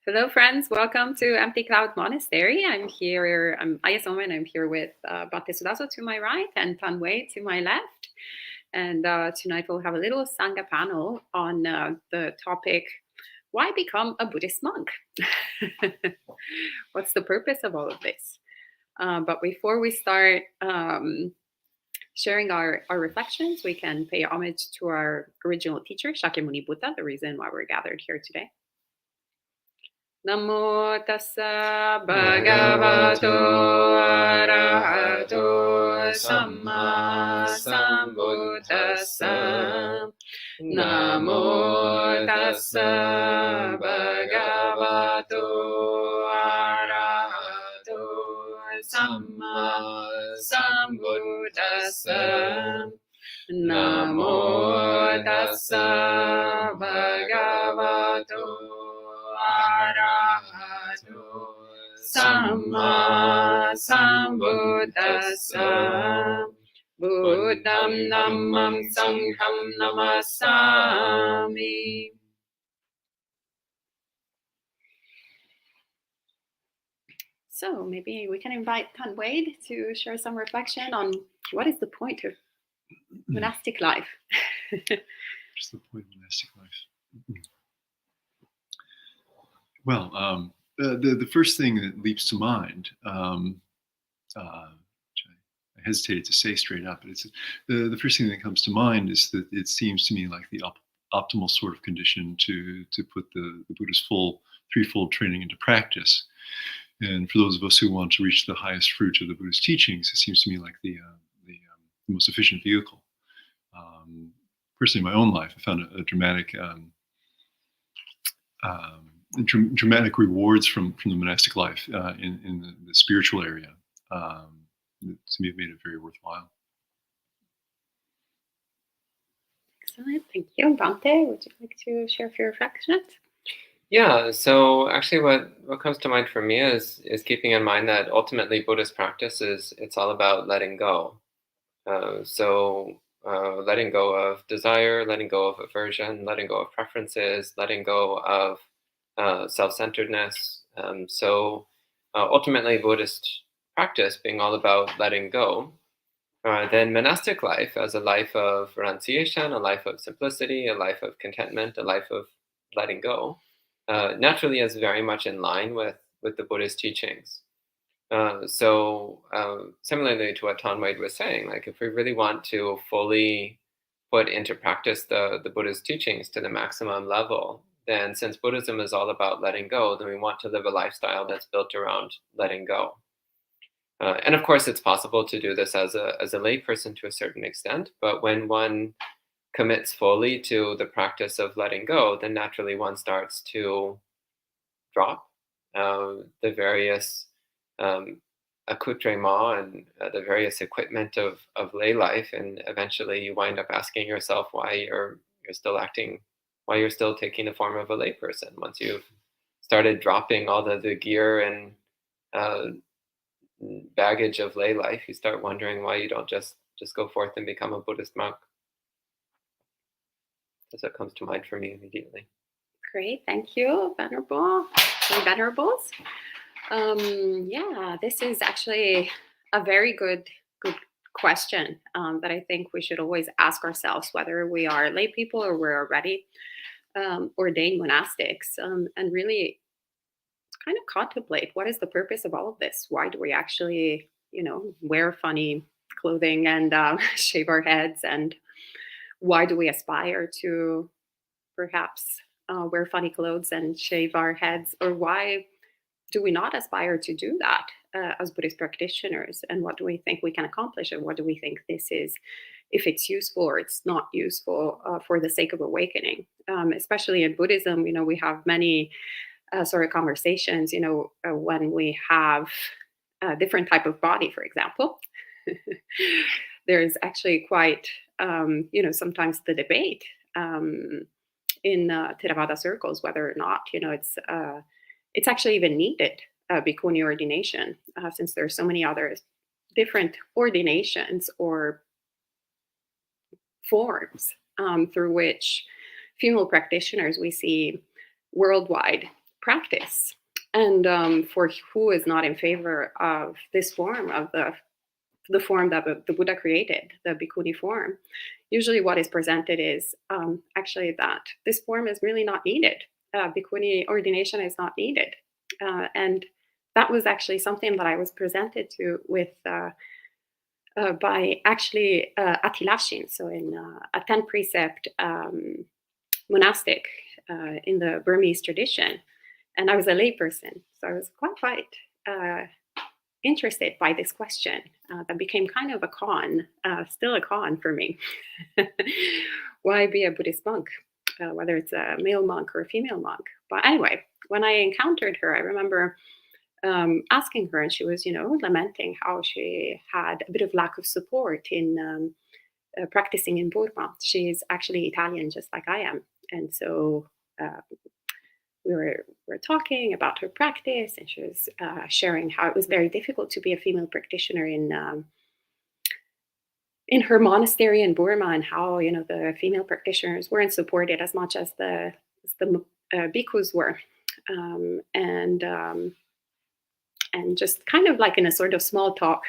Hello, friends. Welcome to Empty Cloud Monastery. I'm Aya Soma, and I'm here with Bhante Sudaso to my right and Tanwei to my left. And tonight we'll have a little Sangha panel on the topic, why become a Buddhist monk? What's the purpose of all of this? But before we start sharing our reflections, we can pay homage to our original teacher, Shakyamuni Buddha, the reason why we're gathered here today. Namo tassa bhagavato arahato samma sambuddhassa. Namo tassa bhagavato arahato samma sambuddhassa. Namo tassa bhagavato arahato samma sambuddhassa. Buddham dhammam sangham namasami. So maybe we can invite Tanwei to share some reflection on what is the point of monastic life. What's the point of monastic life? Well, the first thing that leaps to mind, which I hesitated to say straight up, but it's the first thing that comes to mind is that it seems to me like the optimal sort of condition to put the Buddha's full threefold training into practice. And for those of us who want to reach the highest fruit of the Buddha's teachings, it seems to me like the most efficient vehicle. Personally, in my own life, I found a dramatic dramatic rewards from the monastic life in the spiritual area. To me, it made it very worthwhile. Excellent, thank you. Bhante, would you like to share a few reflections? Yeah, so actually what comes to mind for me is keeping in mind that ultimately Buddhist practice it's all about letting go. Letting go of desire, letting go of aversion, letting go of preferences, letting go of self-centeredness. Ultimately Buddhist practice being all about letting go. Then monastic life as a life of renunciation, a life of simplicity, a life of contentment, a life of letting go, naturally is very much in line with the Buddhist teachings. Similarly to what Tanwei was saying, like if we really want to fully put into practice the Buddhist teachings to the maximum level, then since Buddhism is all about letting go, then we want to live a lifestyle that's built around letting go. And of course, it's possible to do this as a lay person to a certain extent, but when one commits fully to the practice of letting go, then naturally one starts to drop the various accoutrements and the various equipment of lay life, and eventually you wind up asking yourself why you're still taking the form of a lay person. Once you've started dropping all the gear and baggage of lay life, you start wondering why you don't just go forth and become a Buddhist monk. That's what comes to mind for me immediately. Great, thank you, Venerable. Venerables. This is actually a very good question that I think we should always ask ourselves, whether we are lay people or we're already ordained monastics, and really kind of contemplate what is the purpose of all of this. Why do we actually, wear funny clothing and shave our heads, and why do we aspire to perhaps wear funny clothes and shave our heads, or why do we not aspire to do that as Buddhist practitioners? And what do we think we can accomplish? And what do we think this is, if it's useful or it's not useful for the sake of awakening? Especially in Buddhism, we have many sort of conversations, when we have a different type of body, for example. There's actually quite, sometimes the debate in Theravada circles whether or not, it's actually even needed, bhikkhuni ordination, since there are so many other different ordinations or forms through which female practitioners we see worldwide practice. And for who is not in favor of this form of the form that the Buddha created, the bhikkhuni form, usually what is presented is actually that this form is really not needed. Bhikkhuni ordination is not needed. And that was actually something that I was presented to with by actually Atilashin, so in a 10 precept monastic in the Burmese tradition. And I was a layperson, so I was quite interested by this question that became kind of a con, still a con for me. Why be a Buddhist monk, whether it's a male monk or a female monk? But anyway, when I encountered her, I remember asking her, and she was, lamenting how she had a bit of lack of support in practicing in Burma. She's actually Italian, just like I am, and so we were talking about her practice, and she was sharing how it was very difficult to be a female practitioner in her monastery in Burma, and how the female practitioners weren't supported as much as the bhikkhus were, and just kind of like in a sort of small talk,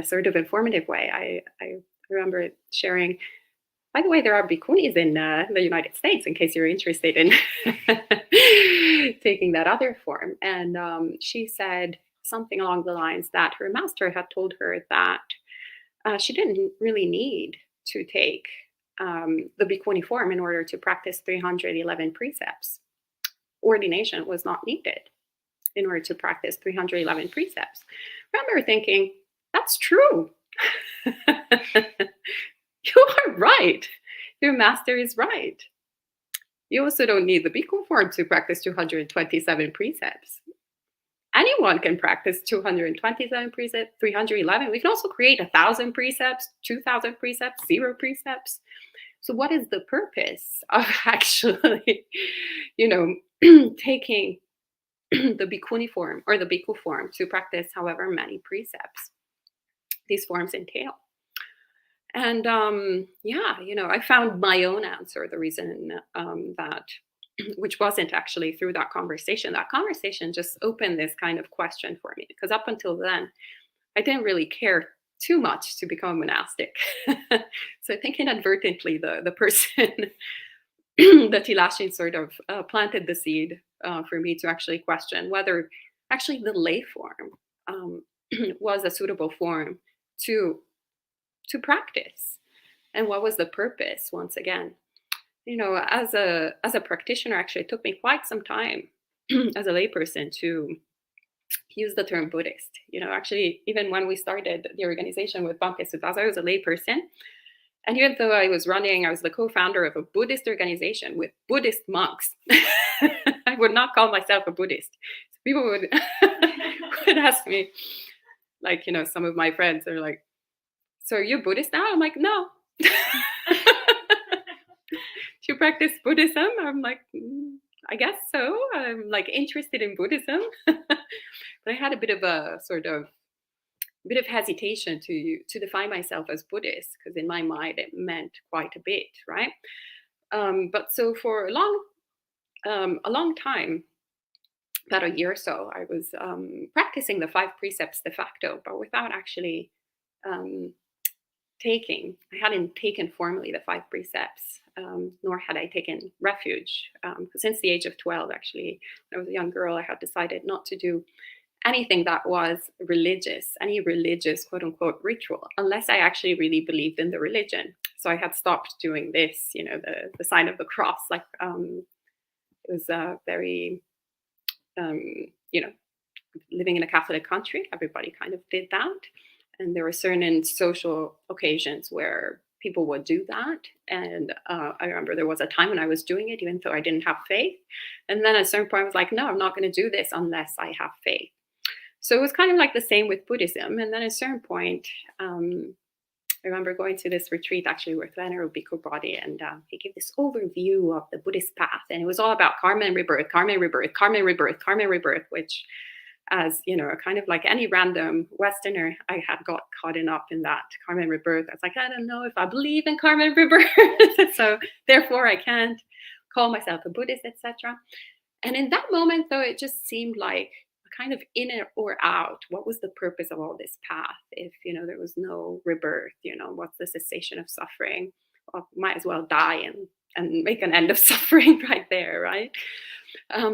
sort of informative way, I remember sharing, by the way, there are bhikkhunis in the United States, in case you're interested in taking that other form. And she said something along the lines that her master had told her that she didn't really need to take the bhikkhuni form in order to practice 311 precepts. Ordination was not needed in order to practice 311 precepts. I remember thinking, that's true. You are right. Your master is right. You also don't need the bhikkhu form to practice 227 precepts. Anyone can practice 227 precepts, 311. We can also create 1,000 precepts, 2,000 precepts, 0 precepts. So what is the purpose of actually, taking the bhikkhuni form or the bhikkhu form to practice however many precepts these forms entail? And I found my own answer, the reason that, which wasn't actually through that conversation. That conversation just opened this kind of question for me, because up until then, I didn't really care too much to become monastic. So I think inadvertently, the person, the Tilashin sort of planted the seed for me to actually question whether actually the lay form was a suitable form to practice, and what was the purpose. Once again, as a practitioner, actually it took me quite some time as a layperson to use the term Buddhist. Actually, even when we started the organization with Bhante Suttas, I was a layperson, and even though I was the co-founder of a Buddhist organization with Buddhist monks, I would not call myself a Buddhist. So people would would ask me, like, some of my friends are like, so are you Buddhist now? I'm like, no. Do you practice Buddhism? I'm like, I guess so. I'm like interested in Buddhism. But I had a bit of hesitation to define myself as Buddhist, because in my mind it meant quite a bit, right? But so for a long time, about a year or so, I was practicing the 5 precepts de facto, but without actually I hadn't taken formally the 5 precepts, nor had I taken refuge. Since the age of 12, actually, when I was a young girl, I had decided not to do anything that was religious, any religious quote unquote ritual, unless I actually really believed in the religion. So I had stopped doing this, the sign of the cross. Like it was very, living in a Catholic country, everybody kind of did that. And there were certain social occasions where people would do that. And I remember there was a time when I was doing it, even though I didn't have faith. And then at a certain point, I was like, no, I'm not going to do this unless I have faith. So it was kind of like the same with Buddhism. And then at a certain point, I remember going to this retreat actually with Venerable Bhikkhu Bodhi, and he gave this overview of the Buddhist path. And it was all about karma and rebirth, karma and rebirth, karma and rebirth, karma and rebirth, which, as kind of like any random Westerner, I had got caught up in that karma and rebirth. I was like, I don't know if I believe in karma and rebirth, so therefore I can't call myself a Buddhist, etc. And in that moment, though, it just seemed like a kind of in or out. What was the purpose of all this path if, there was no rebirth? What's the cessation of suffering? Well, might as well die and make an end of suffering right there, right?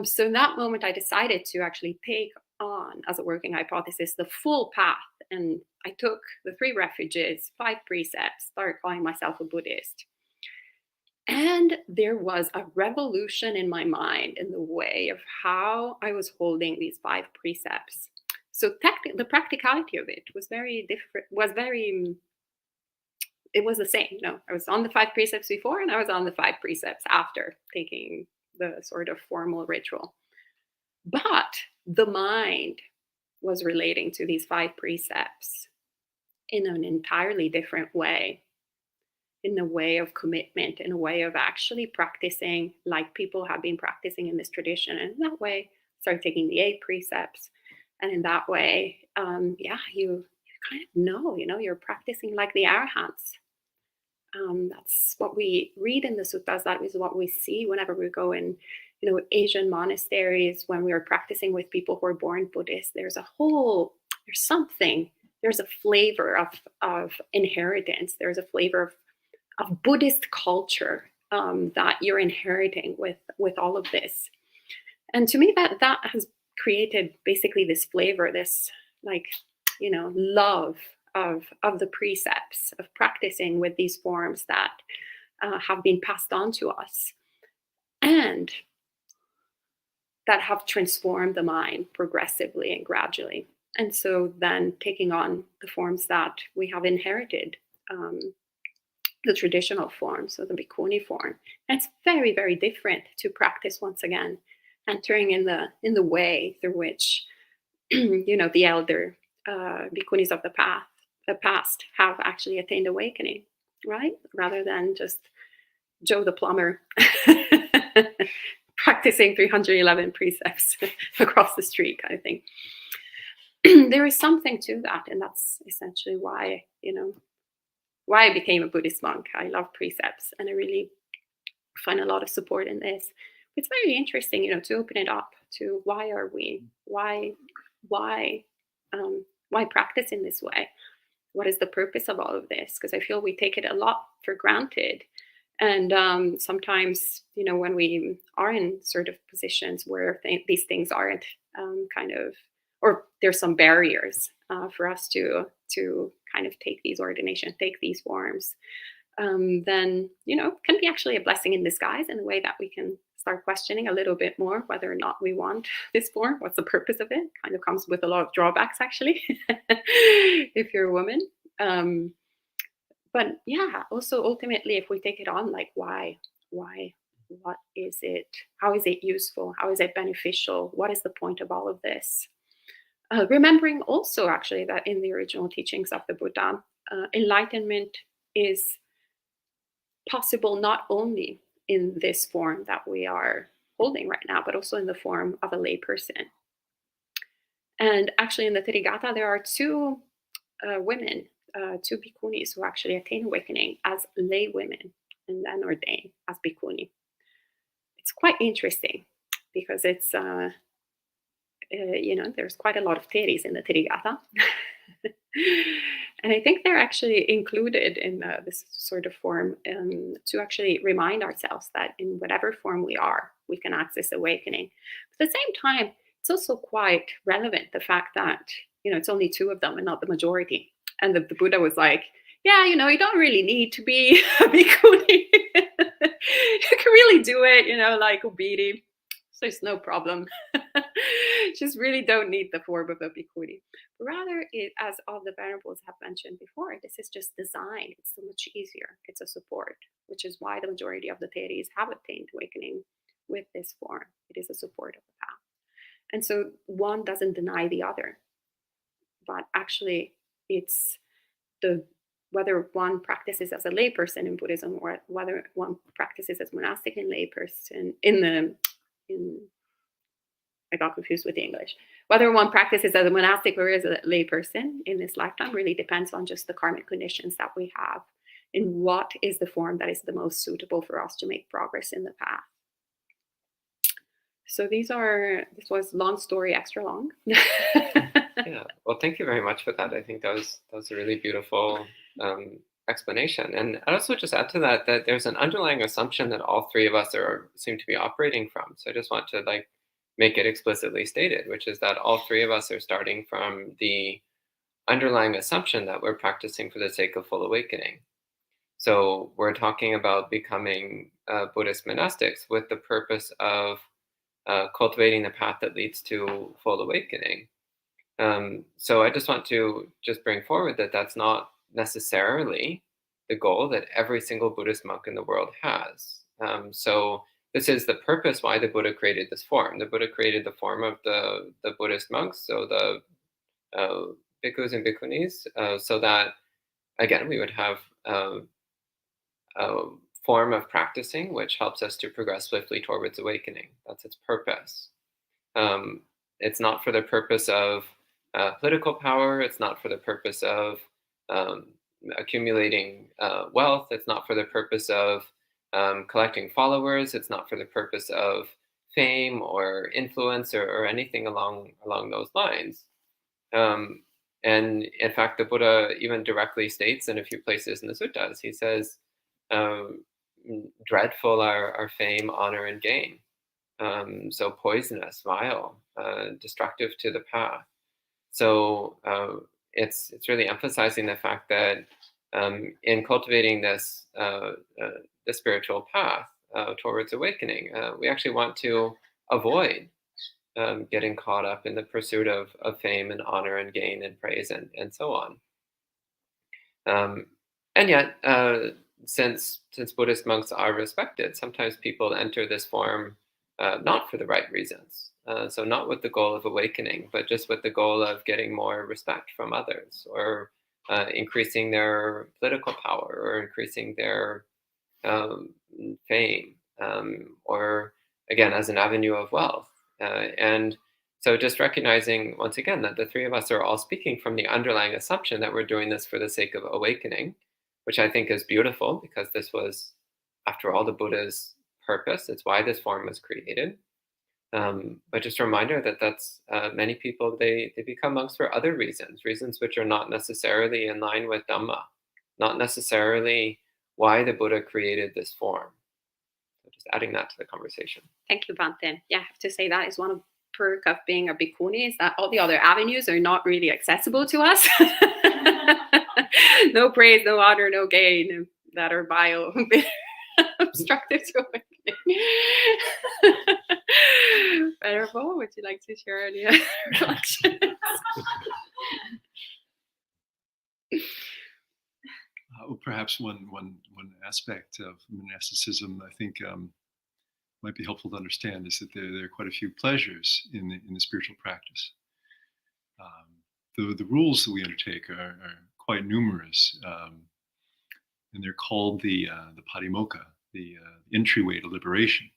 So in that moment, I decided to actually take on, as a working hypothesis, the full path. And I took the 3 refuges, 5 precepts, started calling myself a Buddhist. And there was a revolution in my mind in the way of how I was holding these 5 precepts. So the practicality of it was very different, it was the same. No, I was on the 5 precepts before and I was on the 5 precepts after taking the sort of formal ritual. But the mind was relating to these 5 precepts in an entirely different way, in a way of commitment, in a way of actually practicing like people have been practicing in this tradition. And in that way, start taking the 8 precepts. And in that way, you kind of know, you're practicing like the arahants. That's what we read in the suttas. That is what we see whenever we go in, Asian monasteries, when we are practicing with people who are born Buddhist. There's a flavor of inheritance. There's a flavor of Buddhist culture that you're inheriting with all of this. And to me, that has created basically this flavor, this love of the precepts, of practicing with these forms that have been passed on to us and that have transformed the mind progressively and gradually. And so then taking on the forms that we have inherited, the traditional form, so the bhikkhuni form. And it's very, very different to practice once again, entering in the way through which the elder bhikkhunis of the past have actually attained awakening, right? Rather than just Joe the plumber practicing 311 precepts across the street kind of thing. There is something to that, and that's essentially why I became a Buddhist monk. I love precepts, and I really find a lot of support in this. It's very interesting, to open it up to why practice in this way? What is the purpose of all of this? Because I feel we take it a lot for granted. And sometimes, when we are in sort of positions where these things aren't or there's some barriers for us to kind of take these ordinations, take these forms, then, can be actually a blessing in disguise in the way that we can start questioning a little bit more whether or not we want this form. What's the purpose of it? Kind of comes with a lot of drawbacks, actually, if you're a woman. But yeah, also ultimately, if we take it on, like why, what is it? How is it useful? How is it beneficial? What is the point of all of this? Remembering also actually that in the original teachings of the Buddha, enlightenment is possible not only in this form that we are holding right now, but also in the form of a lay person. And actually in the Therigatha, there are 2 women, 2 bhikkhunis who actually attain awakening as lay women and then ordain as bhikkhuni. It's quite interesting because it's, there's quite a lot of theories in the Therigatha. And I think they're actually included in this sort of form to actually remind ourselves that in whatever form we are, we can access awakening. But at the same time, it's also quite relevant, the fact that, it's only 2 of them and not the majority. And the Buddha was like, yeah, you don't really need to be a bhikkhuni. You can really do it, like Ubiri. So it's no problem. Just really don't need the form of a bhikkhuni. Rather, as all the venerables have mentioned before, this is just designed. It's so much easier. It's a support, which is why the majority of the theories have attained awakening with this form. It is a support of the path. And so one doesn't deny the other. But actually, it's whether one practices as a layperson in Buddhism or whether one practices as monastic and layperson I got confused with the English. Whether one practices as a monastic or as a layperson in this lifetime really depends on just the karmic conditions that we have and what is the form that is the most suitable for us to make progress in the path. So this was long story, extra long. Yeah. Well, thank you very much for that. I think that was a really beautiful explanation. And I'd also just add to that there's an underlying assumption that all three of us seem to be operating from. So I just want to make it explicitly stated, which is that all three of us are starting from the underlying assumption that we're practicing for the sake of full awakening. So we're talking about becoming Buddhist monastics with the purpose of cultivating the path that leads to full awakening. So I just want to bring forward that that's not necessarily the goal that every single Buddhist monk in the world has. So this is the purpose why the Buddha created this form. The Buddha created the form of the Buddhist monks, so the bhikkhus and bhikkhunis, so that, again, we would have a form of practicing which helps us to progress swiftly towards awakening. That's its purpose. It's not for the purpose of political power. It's not for the purpose of accumulating wealth. It's not for the purpose of collecting followers. It's not for the purpose of fame or influence or anything along those lines. And in fact, the Buddha even directly states in a few places in the suttas, he says, dreadful are fame, honor, and gain. So poisonous, vile, destructive to the path. So it's really emphasizing the fact that in cultivating this the spiritual path towards awakening, we actually want to avoid getting caught up in the pursuit of fame and honor and gain and praise and so on. And yet, since Buddhist monks are respected, sometimes people enter this form not for the right reasons. So not with the goal of awakening, but just with the goal of getting more respect from others, or increasing their political power, or increasing their fame, or again, as an avenue of wealth. And so just recognizing once again that the three of us are all speaking from the underlying assumption that we're doing this for the sake of awakening, which I think is beautiful, because this was, after all, the Buddha's purpose. It's why this form was created. But just a reminder that that's many people, they become monks for other reasons which are not necessarily in line with Dhamma, not necessarily why the Buddha created this form. So just adding that to the conversation. Thank you, Bante. Yeah, I have to say that is one of the perks of being a bhikkhuni, is that all the other avenues are not really accessible to us. No praise, no honor, no gain, that are vile, obstructive to awakening. Venerable, would you like to share any other reflections? Perhaps one aspect of monasticism, I think, might be helpful to understand, is that there are quite a few pleasures in the spiritual practice. The rules that we undertake are quite numerous, and they're called the patimokkha, the entryway to liberation.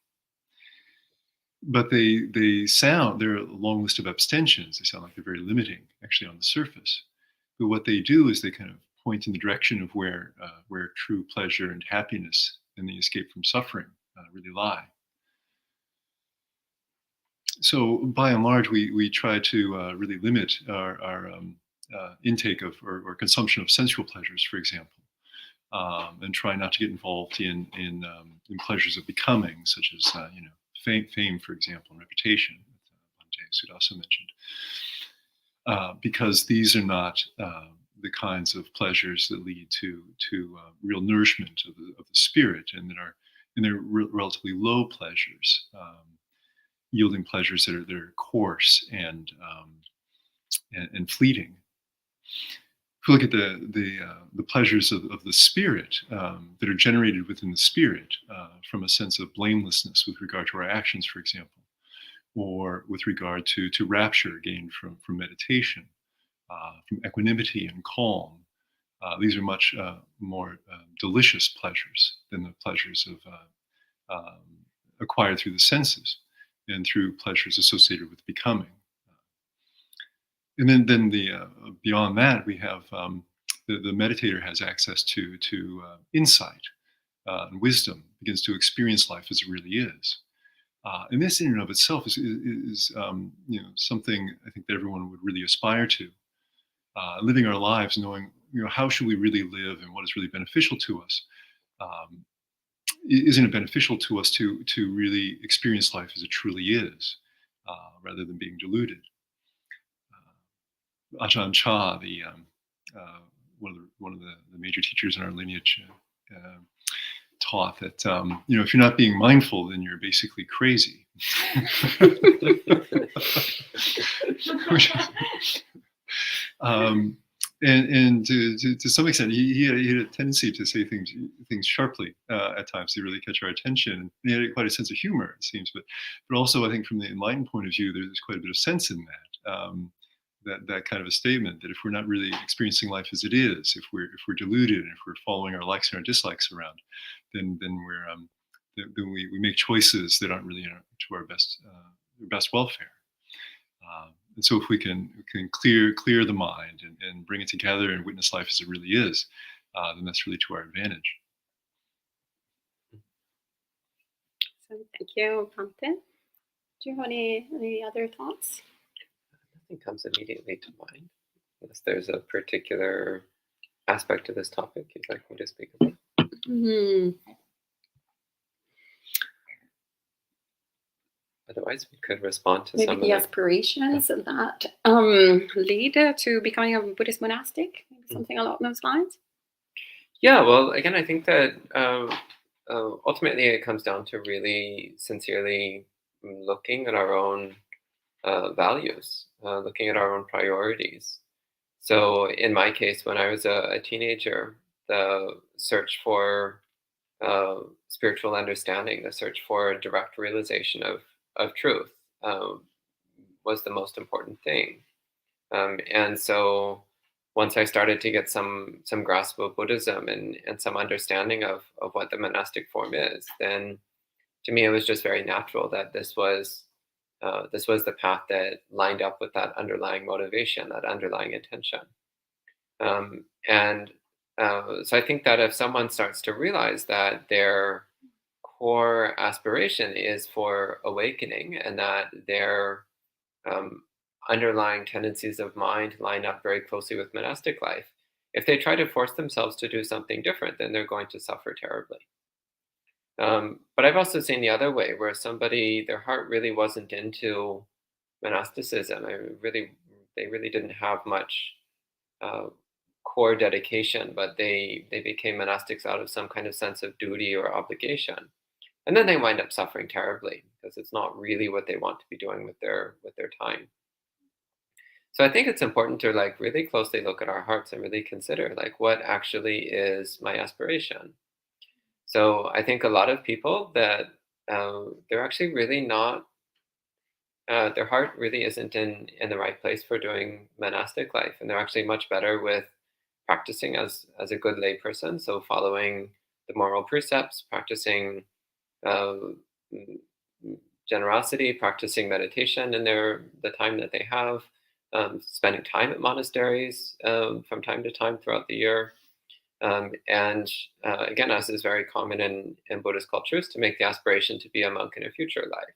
But they're a long list of abstentions. They sound like they're very limiting, actually, on the surface. But what they do is they kind of point in the direction of where true pleasure and happiness and the escape from suffering really lie. So by and large, we try to really limit our intake of or consumption of sensual pleasures, for example, and try not to get involved in pleasures of becoming, such as fame, for example, and reputation, that Bante Sudasa mentioned, because these are not the kinds of pleasures that lead to real nourishment of the spirit, and they're relatively low pleasures, yielding pleasures that are coarse and fleeting. If you look at the pleasures of the spirit that are generated within the spirit from a sense of blamelessness with regard to our actions, for example, or with regard to rapture gained from meditation, from equanimity and calm, these are much more delicious pleasures than the pleasures of acquired through the senses and through pleasures associated with becoming. And then beyond that, we have the meditator has access to insight and wisdom, begins to experience life as it really is. And this in and of itself is something I think that everyone would really aspire to. Living our lives knowing, how should we really live and what is really beneficial to us. Isn't it beneficial to us to really experience life as it truly is, rather than being deluded? Ajahn Chah, one of the major teachers in our lineage, taught that if you're not being mindful, then you're basically crazy. And to some extent, he had a tendency to say things sharply at times to really catch our attention. And he had quite a sense of humor, it seems. But also, I think from the enlightened point of view, there's quite a bit of sense in that. That kind of a statement, that if we're not really experiencing life as it is, if we're deluded, and if we're following our likes and our dislikes around, then we make choices that aren't really to our best welfare. And so if we can clear the mind and bring it together and witness life as it really is, then that's really to our advantage. So thank you, Bhante. Do you have any other thoughts? Nothing comes immediately to mind, unless there's a particular aspect of this topic you'd like me to speak about. Otherwise, we could respond to maybe some the of aspirations that lead to becoming a Buddhist monastic, maybe something along those lines. Yeah, well, again, I think that ultimately it comes down to really sincerely looking at our own values, looking at our own priorities. So in my case, when I was a teenager, the search for spiritual understanding, the search for direct realization of truth was the most important thing. And so once I started to get some grasp of Buddhism and some understanding of what the monastic form is, then to me it was just very natural that this was the path that lined up with that underlying motivation, that underlying intention. So I think that if someone starts to realize that their core aspiration is for awakening, and that their underlying tendencies of mind line up very closely with monastic life, if they try to force themselves to do something different, then they're going to suffer terribly. But I've also seen the other way, where somebody, their heart really wasn't into monasticism. They really didn't have much core dedication, but they became monastics out of some kind of sense of duty or obligation. And then they wind up suffering terribly, because it's not really what they want to be doing with their time. So I think it's important to really closely look at our hearts and really consider what actually is my aspiration. So I think a lot of people that they're actually really not, their heart really isn't in the right place for doing monastic life, and they're actually much better with practicing as a good lay person. So following the moral precepts, practicing generosity, practicing meditation in the time that they have, spending time at monasteries from time to time throughout the year. And again, as is very common in Buddhist cultures, to make the aspiration to be a monk in a future life.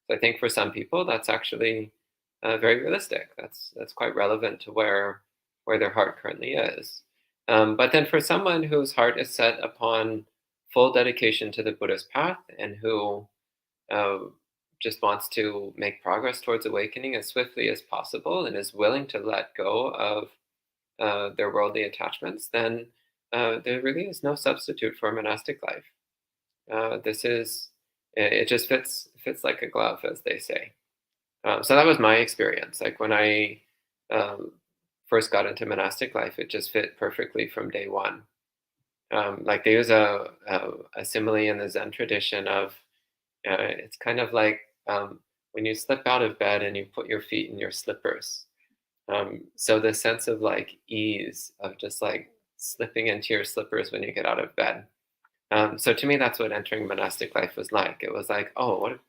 So I think for some people, that's actually very realistic. That's quite relevant to where their heart currently is. But then for someone whose heart is set upon full dedication to the Buddhist path, and who just wants to make progress towards awakening as swiftly as possible, and is willing to let go of their worldly attachments, then there really is no substitute for a monastic life. It just fits like a glove, as they say. So that was my experience. When I first got into monastic life, it just fit perfectly from day one. They use a simile in the Zen tradition of it's kind of like when you slip out of bed and you put your feet in your slippers. So the sense of ease of just slipping into your slippers when you get out of bed. So to me, that's what entering monastic life was like. It was oh, what a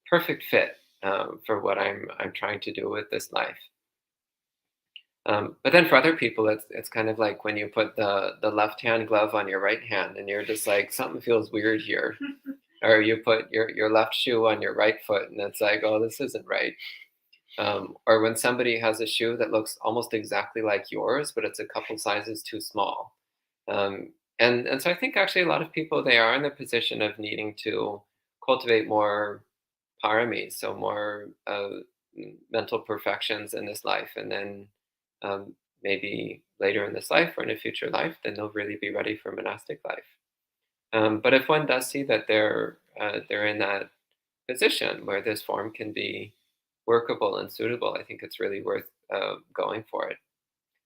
perfect fit for what I'm trying to do with this life. But then for other people, it's kind of like when you put the left hand glove on your right hand, and you're just something feels weird here. Or you put your left shoe on your right foot, and it's like, oh, this isn't right. Or when somebody has a shoe that looks almost exactly like yours, but it's a couple sizes too small. And so I think actually a lot of people, they are in the position of needing to cultivate more paramis, so more mental perfections in this life. And then maybe later in this life or in a future life, then they'll really be ready for monastic life. But if one does see that they're in that position where this form can be workable and suitable, I think it's really worth going for it.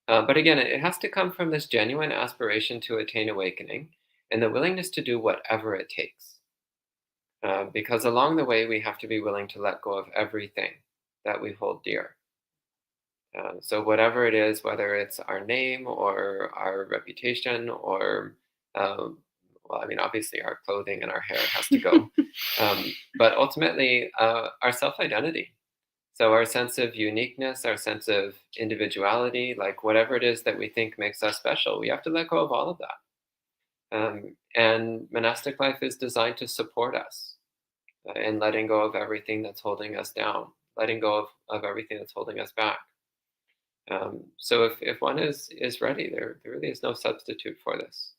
But again, it has to come from this genuine aspiration to attain awakening and the willingness to do whatever it takes. Because along the way, we have to be willing to let go of everything that we hold dear. So whatever it is, whether it's our name or our reputation or, well, I mean, obviously our clothing and our hair has to go. But ultimately, our self-identity. So our sense of uniqueness, our sense of individuality, like whatever it is that we think makes us special, we have to let go of all of that. And monastic life is designed to support us in letting go of everything that's holding us down, letting go of everything that's holding us back. So if one is ready, there really is no substitute for this.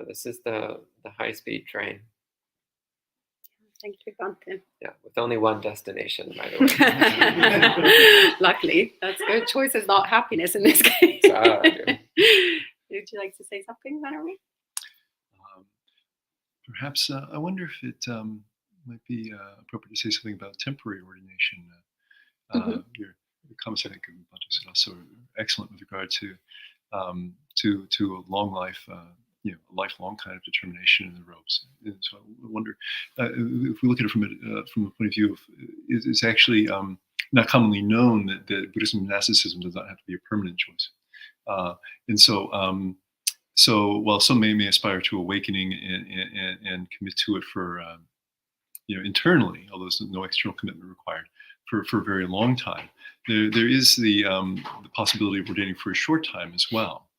This is the high-speed train. Thank you, Bhante. Yeah, with only one destination, by the way. Luckily, that's good. Choice is not happiness in this case. Would you like to say something, Venerable? Perhaps I wonder if it might be appropriate to say something about temporary ordination. Your comments, I think, of Bhante said also are excellent with regard to a long life. A lifelong kind of determination in the robes. And so I wonder if we look at it from a point of view of it's actually not commonly known that Buddhism and monasticism does not have to be a permanent choice. And so while some may aspire to awakening and commit to it for internally, although there's no external commitment required for a very long time, there is the possibility of ordaining for a short time as well.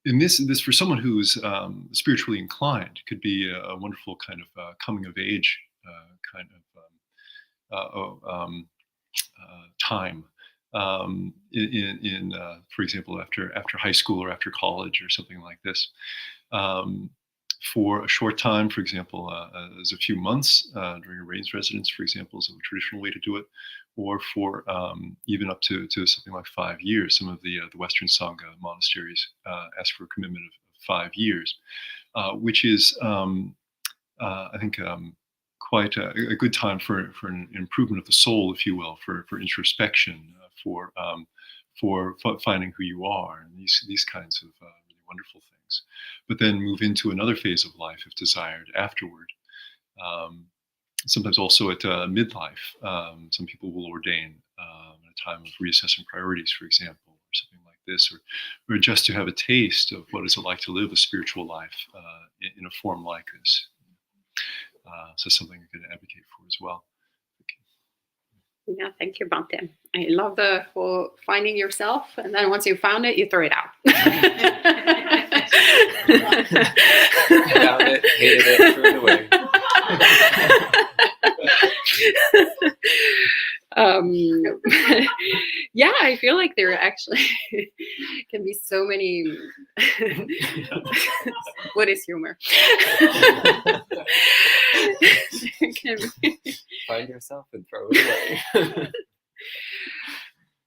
And this for someone who's spiritually inclined could be a wonderful kind of coming of age kind of time in for example after high school or after college or something like this. For a short time, for example, as a few months during a rains residence, for example, is a traditional way to do it, or for even up to something like 5 years. Some of the Western Sangha monasteries ask for a commitment of 5 years, which is, I think, quite a good time for an improvement of the soul, if you will, for introspection, for finding who you are, and these kinds of really wonderful things. But then move into another phase of life if desired afterward. Sometimes also at midlife, some people will ordain at a time of reassessing priorities, for example, or something like this, or just to have a taste of what is it like to live a spiritual life in a form like this. So something I could advocate for as well. Yeah, thank you, Bhante. I love the whole finding yourself, and then once you found it, you throw it out. Found it, hated it, threw it away. Yeah, I feel like there actually can be so many Buddhist humor. Find yourself and throw it away.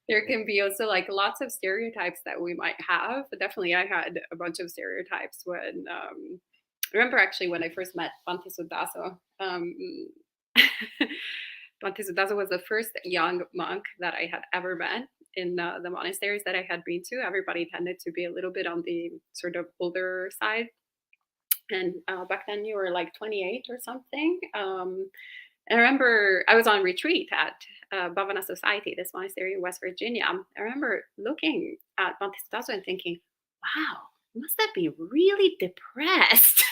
There can be also like lots of stereotypes that we might have. Definitely, I had a bunch of stereotypes when I remember actually when I first met Bhante Sudaso. Bhante Sudaso was the first young monk that I had ever met in the monasteries that I had been to. Everybody tended to be a little bit on the sort of older side. And back then you were like 28 or something. I remember I was on retreat at Bhavana Society, this monastery in West Virginia. I remember looking at Bhante Sudaso and thinking, wow, must that be really depressed?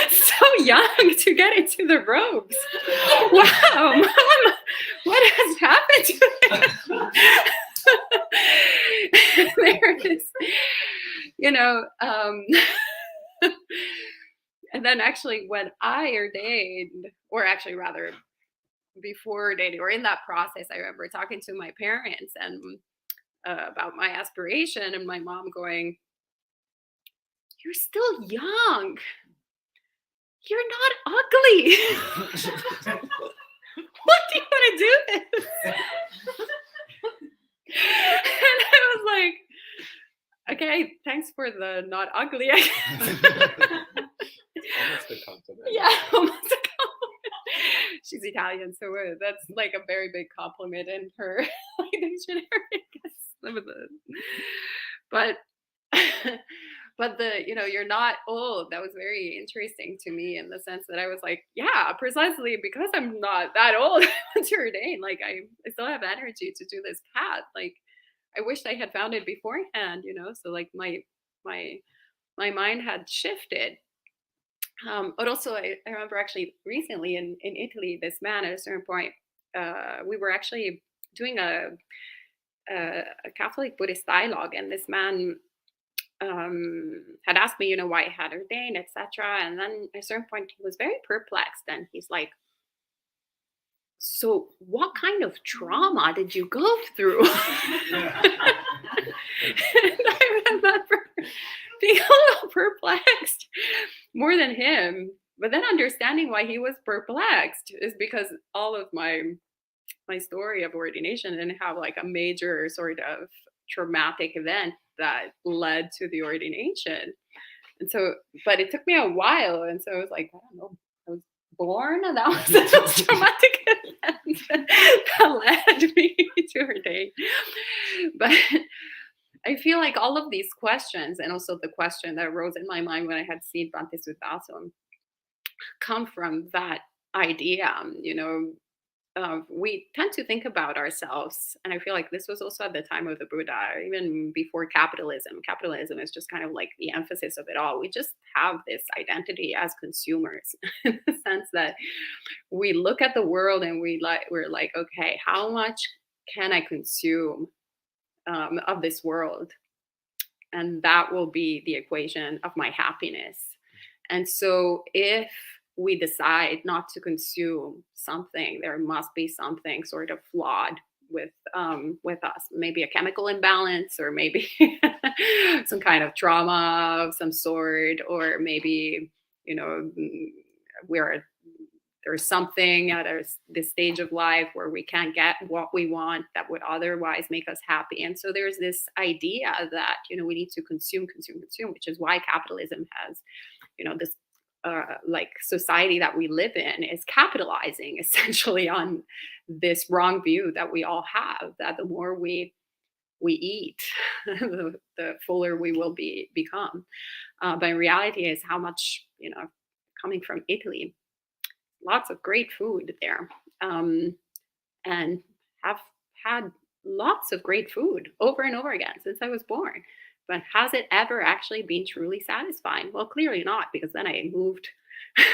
So young to get into the robes. Wow, Mom, what has happened to him? There is, then actually when I ordained, or actually rather before ordaining or in that process, I remember talking to my parents and about my aspiration, and my mom going, "You're still young. You're not ugly. What do you want to do this?" And I was like, "Okay, thanks for the not ugly." I guess. Almost a compliment. Yeah, almost a compliment. She's Italian, so that's like a very big compliment in her dictionary, I guess. Some of the, but but the you're not old. That was very interesting to me in the sense that I was like, yeah, precisely because I'm not that old. I want to ordain. Like I still have energy to do this path. Like I wished I had found it beforehand. So like my mind had shifted. But also, I remember actually recently in Italy, this man at a certain point, we were actually doing a Catholic Buddhist dialogue, and this man had asked me, why I had ordained, etc. And then at a certain point, he was very perplexed, and he's like, "So, what kind of trauma did you go through?" And I remember being a little perplexed more than him, but then understanding why he was perplexed is because all of my story of ordination didn't have like a major sort of traumatic event that led to the ordination. And so, but it took me a while, and so I was like, I don't know, I was born, and that was the most traumatic event that led me to ordain. But I feel like all of these questions, and also the question that arose in my mind when I had seen Bhante Suthasan, come from that idea. We tend to think about ourselves, and I feel like this was also at the time of the Buddha, even before capitalism. Capitalism is just kind of like the emphasis of it all. We just have this identity as consumers, in the sense that we look at the world and we're like, okay, how much can I consume of this world? And that will be the equation of my happiness. And so if we decide not to consume something, there must be something sort of flawed with us. Maybe a chemical imbalance, or maybe some kind of trauma of some sort, or maybe there's something at this stage of life where we can't get what we want that would otherwise make us happy. And so there's this idea that we need to consume, which is why capitalism has this like society that we live in is capitalizing essentially on this wrong view that we all have, that the more we eat, the fuller we will become. But in reality is how much, coming from Italy, lots of great food there, and have had lots of great food over and over again since I was born. But has it ever actually been truly satisfying? Well, clearly not, because then I moved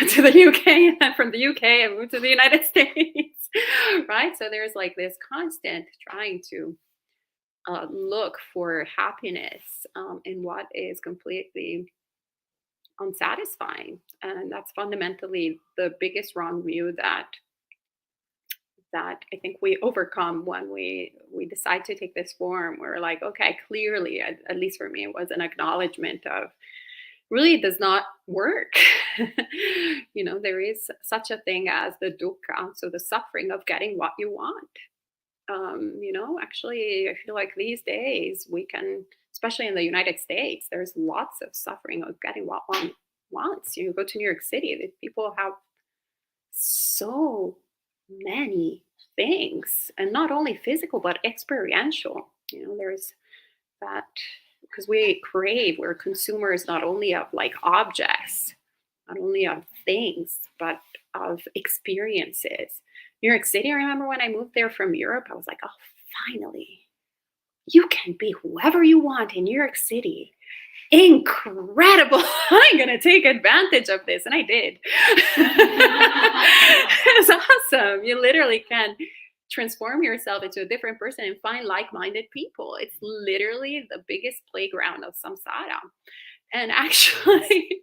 to the UK, and then from the UK I moved to the United States, right? So there's like this constant trying to look for happiness in what is completely unsatisfying. And that's fundamentally the biggest wrong view that I think we overcome when we decide to take this form. We're like, okay, clearly, at least for me, it was an acknowledgement of really it does not work. There is such a thing as the dukkha, so the suffering of getting what you want. Actually, I feel like these days we can, especially in the United States, there's lots of suffering of getting what one wants. You go to New York City, the people have so many things, and not only physical but experiential. There's that, because we're consumers not only of like objects, not only of things, but of experiences. New York City, I remember when I moved there from Europe, I was like, oh, finally, you can be whoever you want in New York City. Incredible. I'm going to take advantage of this. And I did. It's awesome. You literally can transform yourself into a different person and find like-minded people. It's literally the biggest playground of samsara. And actually,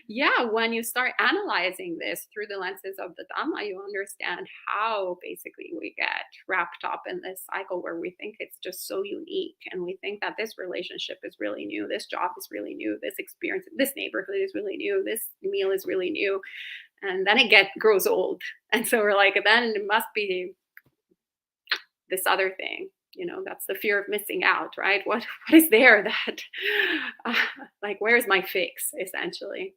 yeah, when you start analyzing this through the lenses of the Dhamma, you understand how basically we get wrapped up in this cycle where we think it's just so unique. And we think that this relationship is really new, this job is really new, this experience, this neighborhood is really new, this meal is really new. And then it grows old. And so we're like, then it must be this other thing. That's the fear of missing out, right? What is there that like, where's my fix, essentially?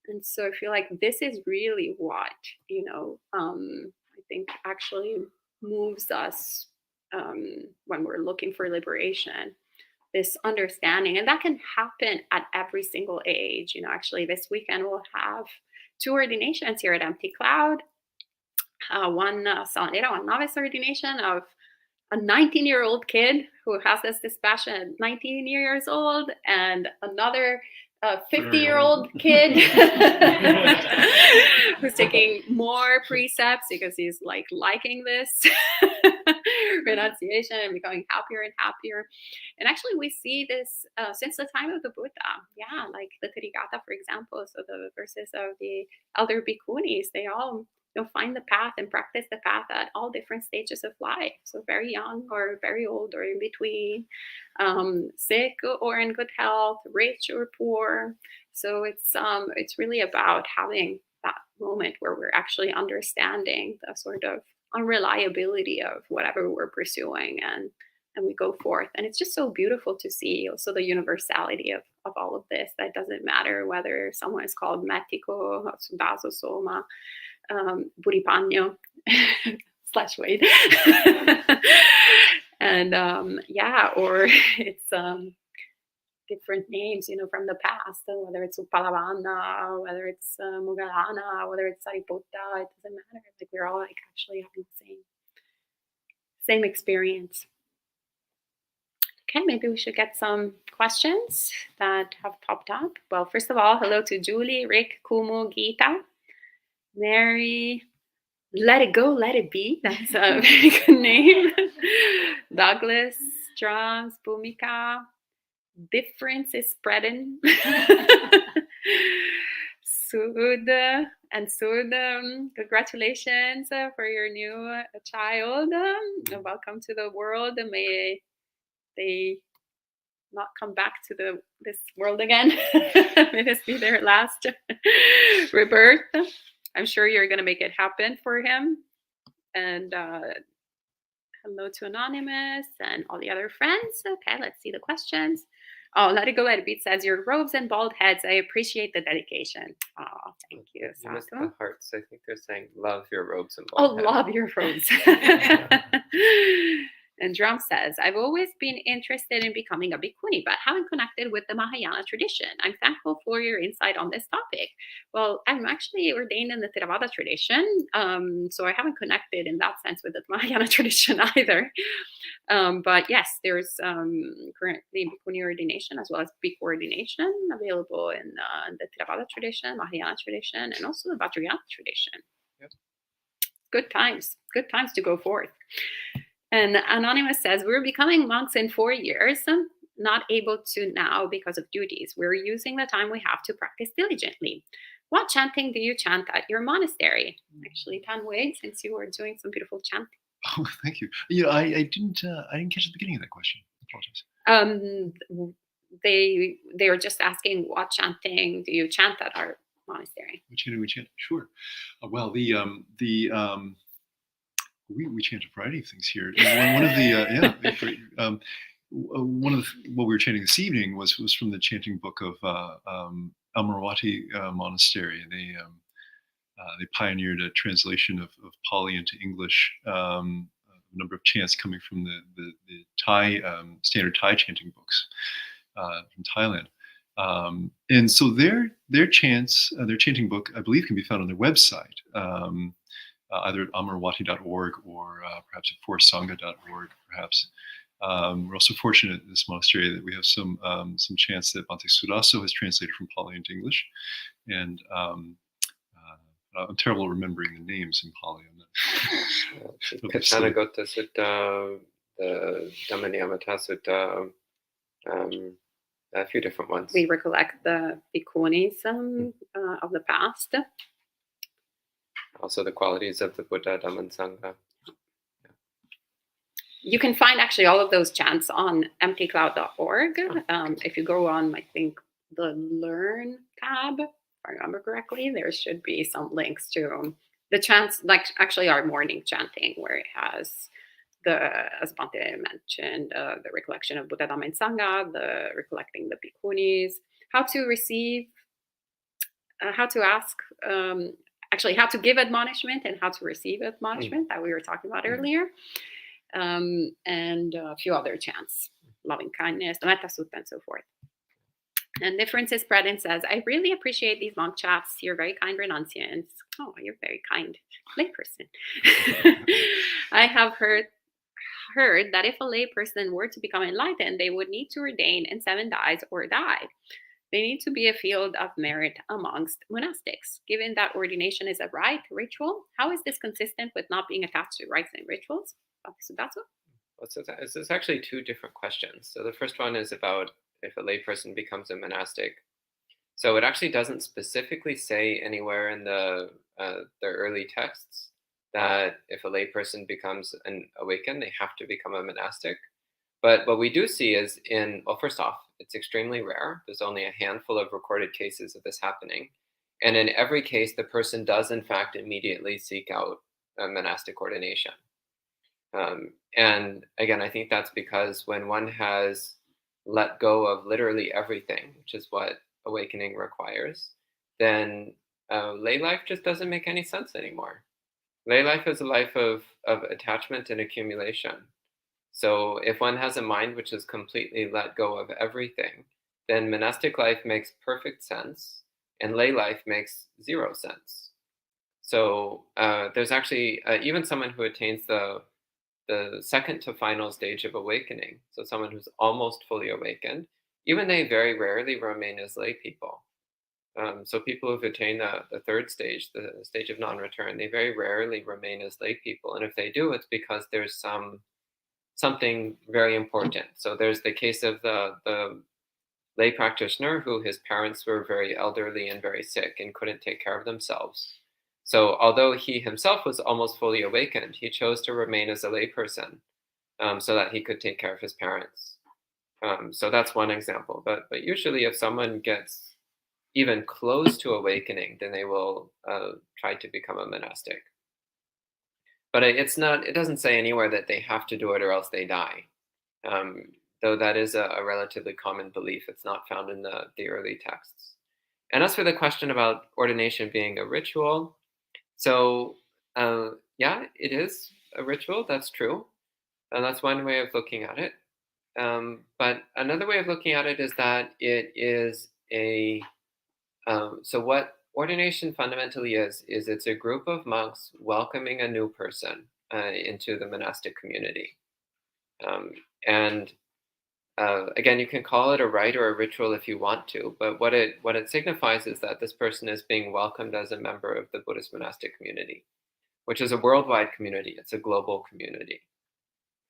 And so I feel like this is really what I think actually moves us when we're looking for liberation, this understanding. And that can happen at every single age. Actually this weekend we'll have 2 ordinations here at Empty Cloud. One Salanera, one novice ordination of a 19-year-old kid who has this dispassion at 19 years old, and another 50-year-old kid who's taking more precepts because he's liking this renunciation and becoming happier and happier. And actually we see this since the time of the Buddha. Yeah, like the Therigatha, for example. So the verses of the elder bhikkhunis, they all find the path and practice the path at all different stages of life. So very young or very old or in between, sick or in good health, rich or poor. So it's really about having that moment where we're actually understanding the sort of unreliability of whatever we're pursuing, and we go forth. And it's just so beautiful to see also the universality of all of this. That doesn't matter whether someone is called Metico, Sudaso Soma, Buripano / Wade. And or it's different names, from the past, whether it's Upalavana, whether it's Mugalana, whether it's Sariputta, it doesn't matter. Like we're all actually having the same experience. Okay, maybe we should get some questions that have popped up. Well, first of all, hello to Julie, Rick, Kumu, Geeta, Mary, Let It Go, Let It Be. That's a very good name. Douglas, Drums, Bhumika. Difference is spreading. Sud and Sud, congratulations for your new child. Welcome to the world. May they not come back to this world again. May this be their last rebirth. I'm sure you're going to make it happen for him. And hello to Anonymous and all the other friends. Okay, let's see the questions. Oh, Let It Go, Let It Be says, your robes and bald heads. I appreciate the dedication. Oh, thank you. You missed the hearts. I think they're saying, love your robes and bald heads. Love your robes. And Drum says, I've always been interested in becoming a bhikkhuni, but haven't connected with the Mahayana tradition. I'm thankful for your insight on this topic. Well, I'm actually ordained in the Theravada tradition, so I haven't connected in that sense with the Mahayana tradition either. But yes, there's currently bhikkhuni ordination as well as bhikkhu ordination available in the Theravada tradition, Mahayana tradition, and also the Vajrayana tradition. Yep. Good times to go forth. And Anonymous says, we're becoming monks in 4 years, not able to now because of duties. We're using the time we have to practice diligently. What chanting do you chant at your monastery? Actually, Tan Wade, since you were doing some beautiful chanting. Oh, thank you. I didn't catch the beginning of that question. I apologize. They were just asking, what chanting do you chant at our monastery? What chanting we chant? Sure. Well, we chant a variety of things here. One of the one of what we were chanting this evening was from the chanting book of Amaravati Monastery, and they pioneered a translation of Pali into English. A number of chants coming from the Thai standard Thai chanting books from Thailand. And so their chants, their chanting book, I believe, can be found on their website. Either at amaravati.org or perhaps at forsangha.org, perhaps. We're also fortunate in this monastery that we have some chants that Bhante Sudaso has translated from Pali into English. And I'm terrible at remembering the names in Pali. Katanagota Sutta, the Dhammaniyamata Sutta, A few different ones. We recollect the bhikkhunis of the past. Also the qualities of the Buddha, Dhamma, and Sangha. You can find actually all of those chants on emptycloud.org. If you go on, I think, the Learn tab, if I remember correctly, there should be some links to the chants, like actually our morning chanting, where it has as Bhante mentioned, the recollection of Buddha, Dhamma, and Sangha, the recollecting the bhikkhunis, how to receive, how to ask, actually how to give admonishment and how to receive admonishment that we were talking about earlier, and a few other chants, loving kindness, the Metta Sutta, and so forth. And Differences Predin says, I really appreciate these long chats. You're very kind renunciants. Oh, you're very kind layperson. I have heard that if a layperson were to become enlightened, they would need to ordain in 7 days or die. They need to be a field of merit amongst monastics. Given that ordination is a rite, ritual, how is this consistent with not being attached to rites and rituals? This is actually 2 different questions. So the first one is about if a layperson becomes a monastic. So it actually doesn't specifically say anywhere in the early texts that if a layperson becomes an awakened, they have to become a monastic. But what we do see is well, first off, it's extremely rare. There's only a handful of recorded cases of this happening. And in every case, the person does, in fact, immediately seek out a monastic ordination. And again, I think that's because when one has let go of literally everything, which is what awakening requires, then lay life just doesn't make any sense anymore. Lay life is a life of attachment and accumulation. So if one has a mind which is completely let go of everything, then monastic life makes perfect sense and lay life makes 0 sense. So there's actually even someone who attains the second to final stage of awakening, so someone who's almost fully awakened, even they very rarely remain as lay people. So people who've attained the 3rd stage, the stage of non-return, they very rarely remain as lay people. And if they do, it's because there's something very important. So there's the case of the lay practitioner who his parents were very elderly and very sick and couldn't take care of themselves. So although he himself was almost fully awakened, he chose to remain as a lay person so that he could take care of his parents. So that's one example. But usually if someone gets even close to awakening, then they will try to become a monastic. But it doesn't say anywhere that they have to do it or else they die. Though that is a relatively common belief. It's not found in the early texts. And as for the question about ordination being a ritual, so yeah, it is a ritual, that's true. And that's one way of looking at it. But another way of looking at it is that it is so what ordination fundamentally is it's a group of monks welcoming a new person into the monastic community. Again, you can call it a rite or a ritual if you want to, but what it signifies is that this person is being welcomed as a member of the Buddhist monastic community, which is a worldwide community. It's a global community.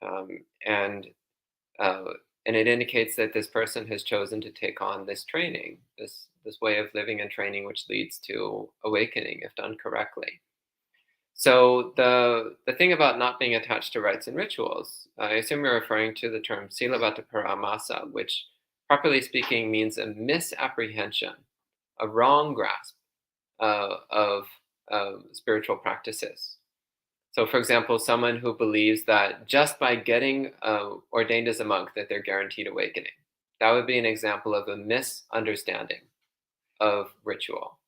And it indicates that this person has chosen to take on this training, this way of living and training, which leads to awakening if done correctly. So the thing about not being attached to rites and rituals, I assume you're referring to the term silabata paramasa, which properly speaking means a misapprehension, a wrong grasp of spiritual practices. So for example, someone who believes that just by getting ordained as a monk that they're guaranteed awakening. That would be an example of a misunderstanding of ritual.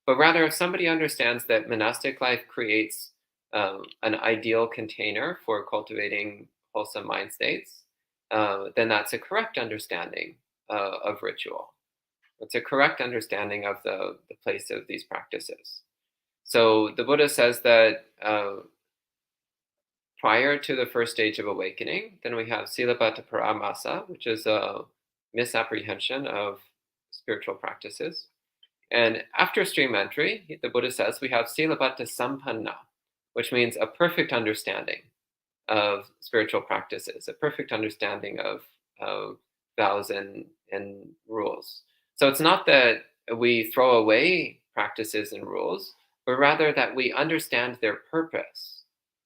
But rather, if somebody understands that monastic life creates an ideal container for cultivating wholesome mind states, then that's a correct understanding of ritual. It's a correct understanding of the place of these practices. So the Buddha says that prior to the 1st stage of awakening, then we have silabata paramasa, which is a misapprehension of spiritual practices. And after stream entry, the Buddha says we have silabata sampanna, which means a perfect understanding of spiritual practices, a perfect understanding of vows and and rules. So it's not that we throw away practices and rules, but rather that we understand their purpose.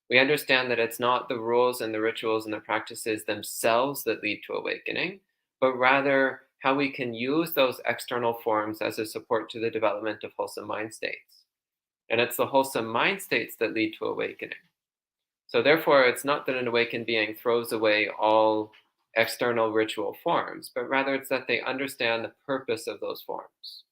We understand that it's not the rules and the rituals and the practices themselves that lead to awakening, but rather how we can use those external forms as a support to the development of wholesome mind states. And it's the wholesome mind states that lead to awakening. So therefore, it's not that an awakened being throws away all external ritual forms, but rather it's that they understand the purpose of those forms.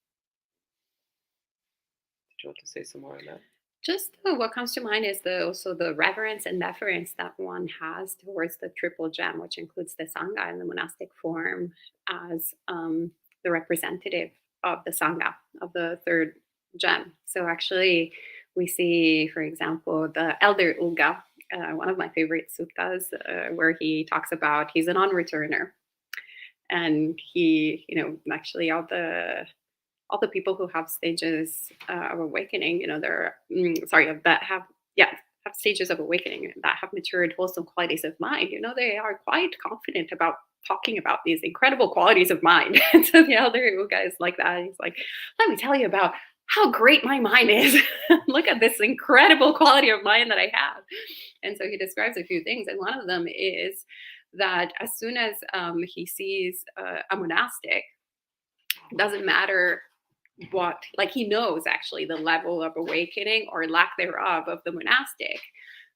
Did you want to say some more on that? Just what comes to mind is also the reverence and deference that one has towards the triple gem, which includes the Sangha and the monastic form as the representative of the Sangha, of the third gem. So actually, we see, for example, the Elder Uga, one of my favorite suttas, where he talks about he's a non-returner. And he, actually all the people who have stages of awakening, that have stages of awakening that have matured wholesome qualities of mind, they are quite confident about talking about these incredible qualities of mind. And so the Elder Uga is like that. He's like, let me tell you about how great my mind is. Look at this incredible quality of mind that I have. And so he describes a few things. And one of them is that as soon as he sees a monastic, it doesn't matter what, like he knows actually the level of awakening or lack thereof of the monastic.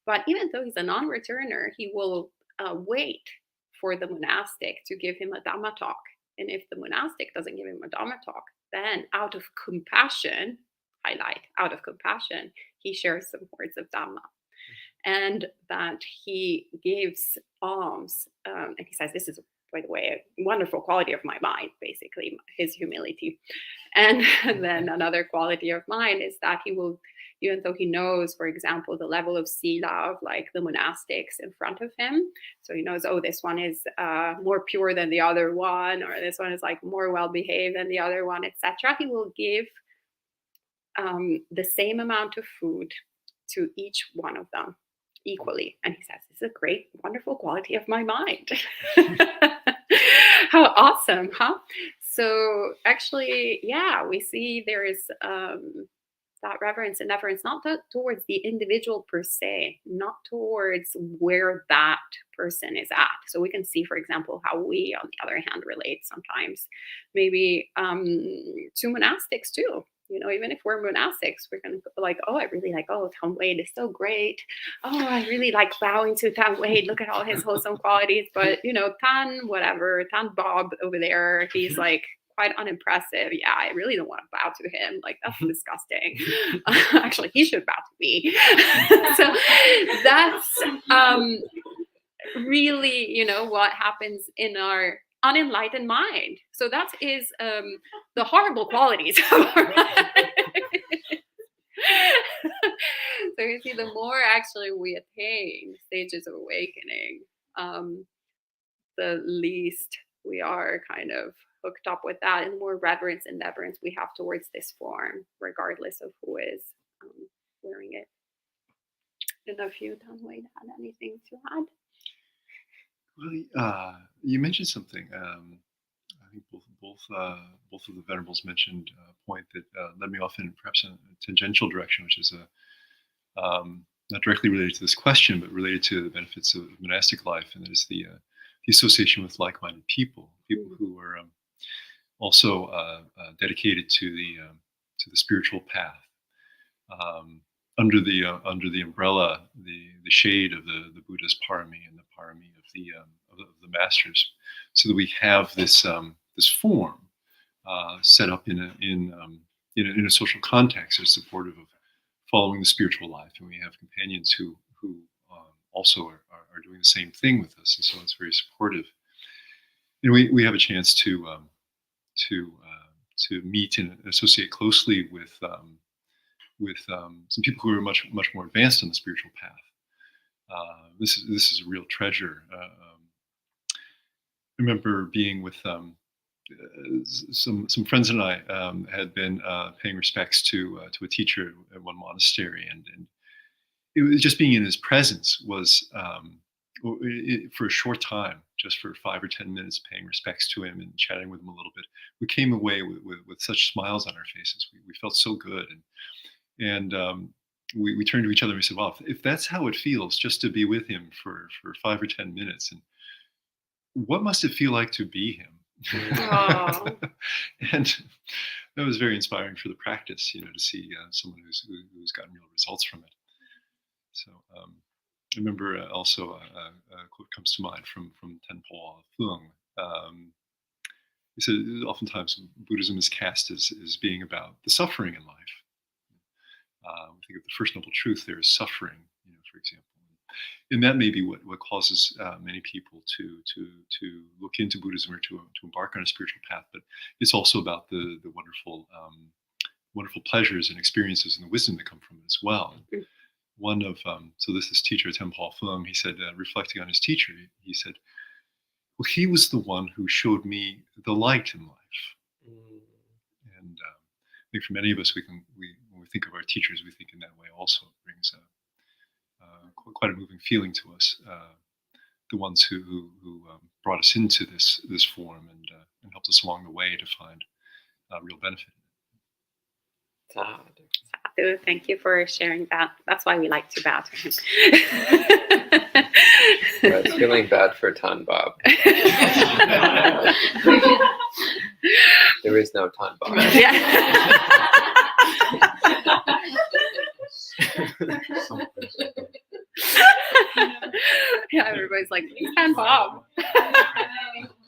But even though he's a non-returner, he will wait for the monastic to give him a Dhamma talk. And if the monastic doesn't give him a Dhamma talk, then out of compassion, he shares some words of Dhamma. And that he gives alms. And he says, this is, by the way, a wonderful quality of my mind, basically, his humility. And then another quality of mind is that he will, even though he knows, for example, the level of sila of like the monastics in front of him, so he knows, oh, this one is more pure than the other one, or this one is like more well-behaved than the other one, etc. He will give the same amount of food to each one of them equally. And he says, this is a great, wonderful quality of my mind. How awesome, huh? So actually, yeah, we see there is that reverence and deference, not towards the individual per se, not towards where that person is at. So we can see, for example, how we, on the other hand, relate sometimes maybe to monastics too. Even if we're monastics, we're going to be like, oh, I really like, oh, Tan Wade is so great. Oh, I really like bowing to Tan Wade. Look at all his wholesome qualities. But, Tan Bob over there, he's like quite unimpressive. Yeah, I really don't want to bow to him. Like, that's disgusting. Actually, he should bow to me. So that's really, what happens in our unenlightened mind. So that is the horrible qualities of our mind. So you see, the more actually we attain stages of awakening, the least we are kind of hooked up with that, and the more reverence and deference we have towards this form, regardless of who is wearing it. I don't know if you, Tan Wade, had anything to add. Well, you mentioned something. I think both of the venerables mentioned a point that led me off in perhaps a tangential direction, which is not directly related to this question, but related to the benefits of monastic life, and that is the association with like-minded people who are also dedicated to the spiritual path. Under the umbrella, the shade of the Buddha's parami and the parami of the masters, so that we have this form set up in a social context that's supportive of following the spiritual life, and we have companions who also are doing the same thing with us, and so it's very supportive. And we have a chance to meet and associate closely with some people who are much more advanced on the spiritual path. This is a real treasure. I remember being with some friends and I had been paying respects to a teacher at one monastery, and it was just being in his presence was for a short time, just for 5 or 10 minutes, paying respects to him and chatting with him a little bit, we came away with such smiles on our faces. We felt so good, and we turned to each other and we said, "Well, if that's how it feels just to be with him for 5 or 10 minutes, and what must it feel like to be him?" Aw. And that was very inspiring for the practice, to see someone who's gotten real results from it. So I remember also a quote comes to mind from Tenpo Fung. He said, oftentimes Buddhism is cast as being about the suffering in life. We think of the First Noble Truth, there is suffering, for example. And that may be what causes many people to look into Buddhism or to embark on a spiritual path. But it's also about the wonderful pleasures and experiences and the wisdom that come from it as well. And one of so this teacher Tenpo Fung, he said, reflecting on his teacher, he said, "Well, he was the one who showed me the light in life." And I think for many of us, when we think of our teachers, we think in that way also. It brings quite a moving feeling to us. The ones who brought us into this form and helped us along the way to find real benefit. Sadhu, thank you for sharing that. That's why we like to bow to him. I was feeling bad for Tan Bob. There is no Tan Bob. Yeah, everybody's like, please Tan Bob.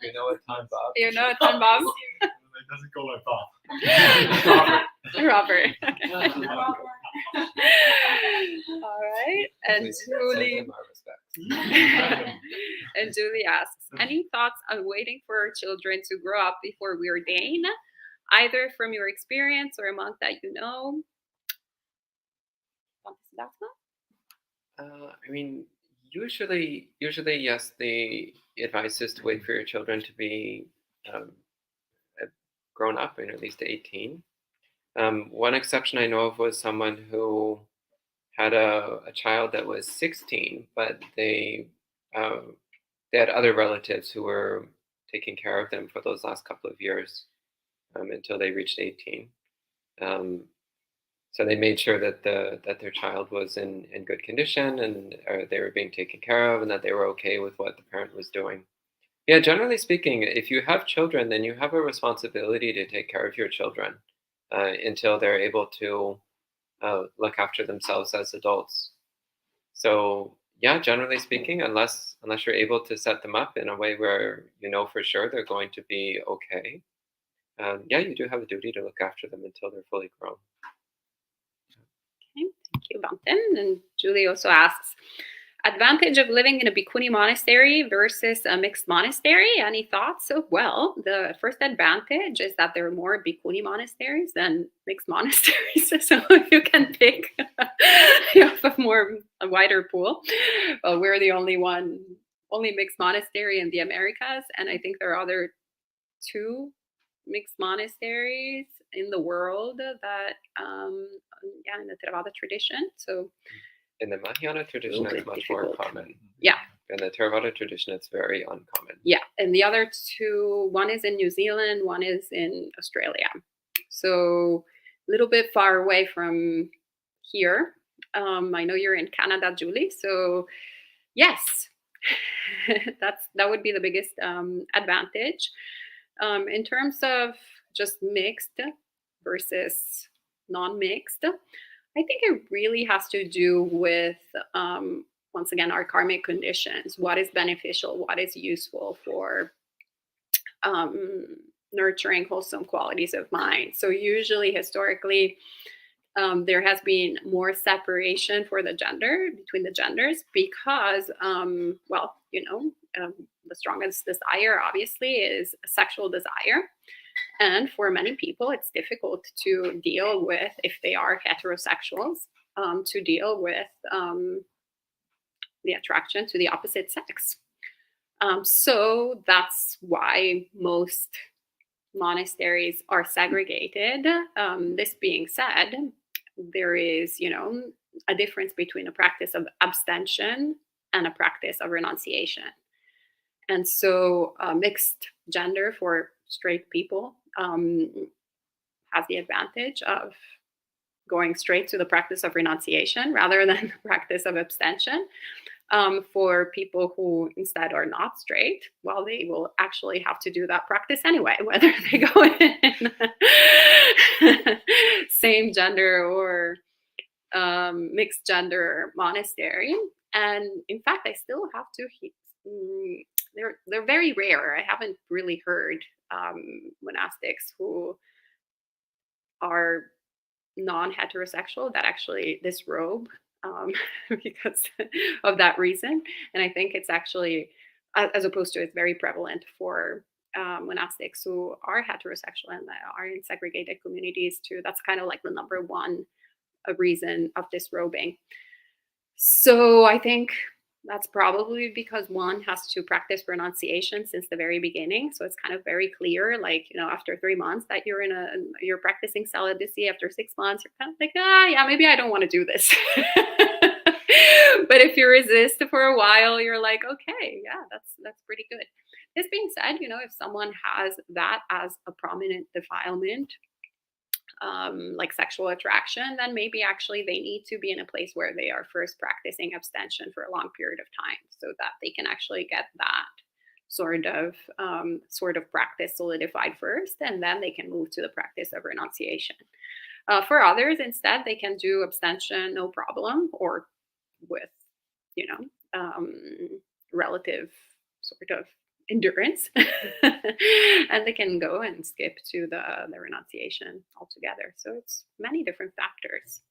You know a Tan Bob? You know a Tan Bob? It doesn't go like Bob. Robert. All right. And Please send Julie. him our respects. And Julie asks, any thoughts on waiting for our children to grow up before we ordain, either from your experience or a monk that you know? I mean, usually, yes, the advice is to wait for your children to be grown up, at least 18. One exception I know of was someone who had a child that was 16, but they had other relatives who were taking care of them for those last couple of years until they reached 18. So they made sure that their child was in good condition and they were being taken care of and that they were okay with what the parent was doing. Yeah, generally speaking, if you have children, then you have a responsibility to take care of your children until they're able to look after themselves as adults. So yeah, generally speaking, unless you're able to set them up in a way where you know for sure they're going to be okay, yeah, you do have a duty to look after them until they're fully grown. Okay, thank you, Banten. And Julie also asks, advantage of living in a bhikkhuni monastery versus a mixed monastery. Any thoughts? So, well, the first advantage is that there are more bhikkhuni monasteries than mixed monasteries. So if you can pick, you have a wider pool. Well, we're the only mixed monastery in the Americas. And I think there are other 2 mixed monasteries in the world that, in the Theravada tradition. So in the Mahayana tradition, it's much more common. Yeah. In the Theravada tradition, it's very uncommon. Yeah. And the other 2, one is in New Zealand, one is in Australia. So a little bit far away from here. I know you're in Canada, Julie. So yes, that would be the biggest advantage. In terms of just mixed versus non-mixed, I think it really has to do with, once again, our karmic conditions. What is beneficial? What is useful for nurturing wholesome qualities of mind? So usually, historically, there has been more separation between the genders because, the strongest desire, obviously, is sexual desire. And for many people, it's difficult to deal with, if they are heterosexuals, to deal with the attraction to the opposite sex. So that's why most monasteries are segregated. This being said, there is, a difference between a practice of abstention and a practice of renunciation. And so mixed gender for straight people has the advantage of going straight to the practice of renunciation rather than the practice of abstention. For people who instead are not straight, well, they will actually have to do that practice anyway, whether they go in same gender or mixed gender monastery. And in fact, I still have to, they're very rare. I haven't really heard monastics who are non-heterosexual that actually disrobe because of that reason. And I think it's actually, as opposed to it's very prevalent for monastics who are heterosexual and that are in segregated communities too. That's kind of like the number one reason of disrobing. So I think that's probably because one has to practice renunciation since the very beginning. So it's kind of very clear, like, you know, after 3 months that you're practicing celibacy. After 6 months, you're kind of like, yeah, maybe I don't want to do this. But if you resist for a while, you're like, okay, yeah, that's pretty good. This being said, you know, if someone has that as a prominent defilement, like sexual attraction, then maybe actually they need to be in a place where they are first practicing abstention for a long period of time so that they can actually get that sort of practice solidified first, and then they can move to the practice of renunciation. For others, instead, they can do abstention no problem, or with, you know, relative sort of endurance, and they can go and skip to the renunciation altogether. So it's many different factors.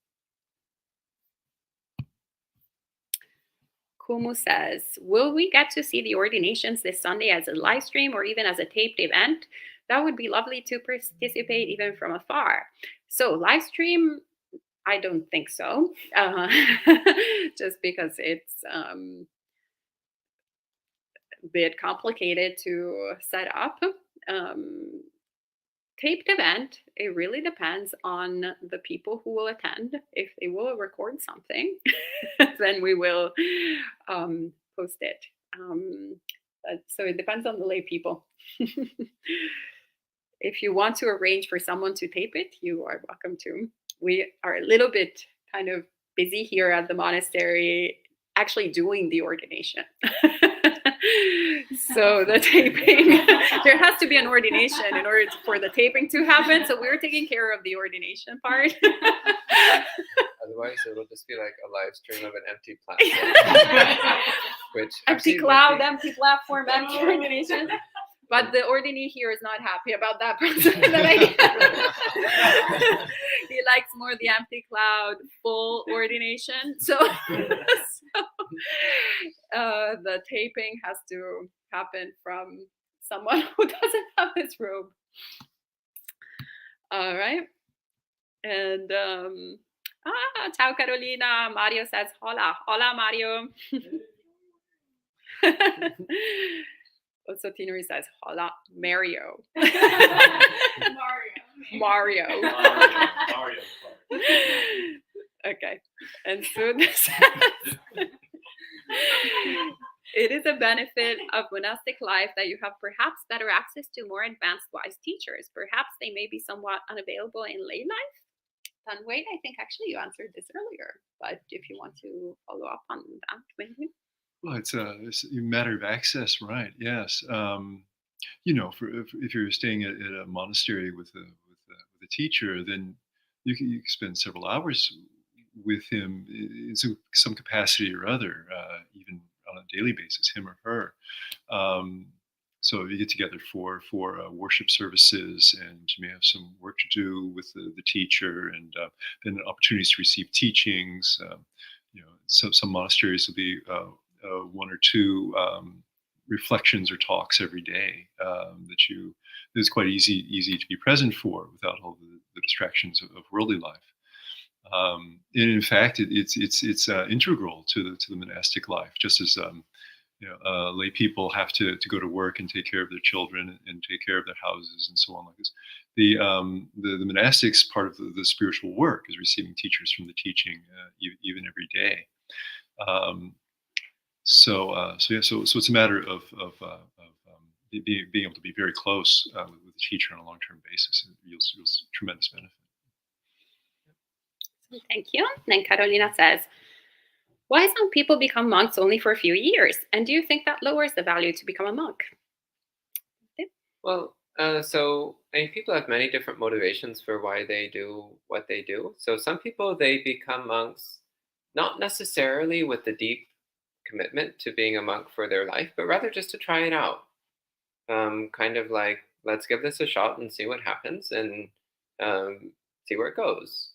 Kumu says, will we get to see the ordinations this Sunday as a live stream or even as a taped event? That would be lovely to participate even from afar. So live stream, I don't think so, just because it's bit complicated to set up. Taped event, it really depends on the people who will attend. If they will record something, then we will post it. So it depends on the lay people. If you want to arrange for someone to tape it, you are welcome to. We are a little bit kind of busy here at the monastery actually doing the ordination. So the taping, there has to be an ordination in order for the taping to happen. So we're taking care of the ordination part. Otherwise, it'll just be like a live stream of an empty platform. Which empty cloud, empty platform, empty ordination. But the ordinee here is not happy about that process that I did. He likes more the empty cloud, full ordination. So the taping has to happen from someone who doesn't have his robe. All right. And ciao Carolina. Mario says hola. Hola Mario. Also, Tineri says, hola, Mario. Mario. Okay. And so this says, it is a benefit of monastic life that you have perhaps better access to more advanced wise teachers. Perhaps they may be somewhat unavailable in lay life. And wait, I think actually you answered this earlier, but if you want to follow up on that, maybe. Well, it's a matter of access, right? Yes. You know, if you're staying at a monastery with a teacher, then you can spend several hours with him in some capacity or other, even on a daily basis, him or her. So you get together for worship services, and you may have some work to do with the teacher, and then opportunities to receive teachings. You know, some monasteries will be 1 or 2 reflections or talks every day that it's quite easy to be present for without all the distractions of worldly life. And in fact, it's integral to the monastic life, just as you know, lay people have to go to work and take care of their children and take care of their houses and so on like this. The monastics part of the spiritual work is receiving teachers from the teaching even every day. So it's a matter of being able to be very close with the teacher on a long-term basis, and you'll tremendous benefit. Thank you. Then Carolina says, why some people become monks only for a few years? And do you think that lowers the value to become a monk? Well, so people have many different motivations for why they do what they do. So some people, they become monks not necessarily with the deep commitment to being a monk for their life, but rather just to try it out. Kind of like, let's give this a shot and see what happens, and see where it goes.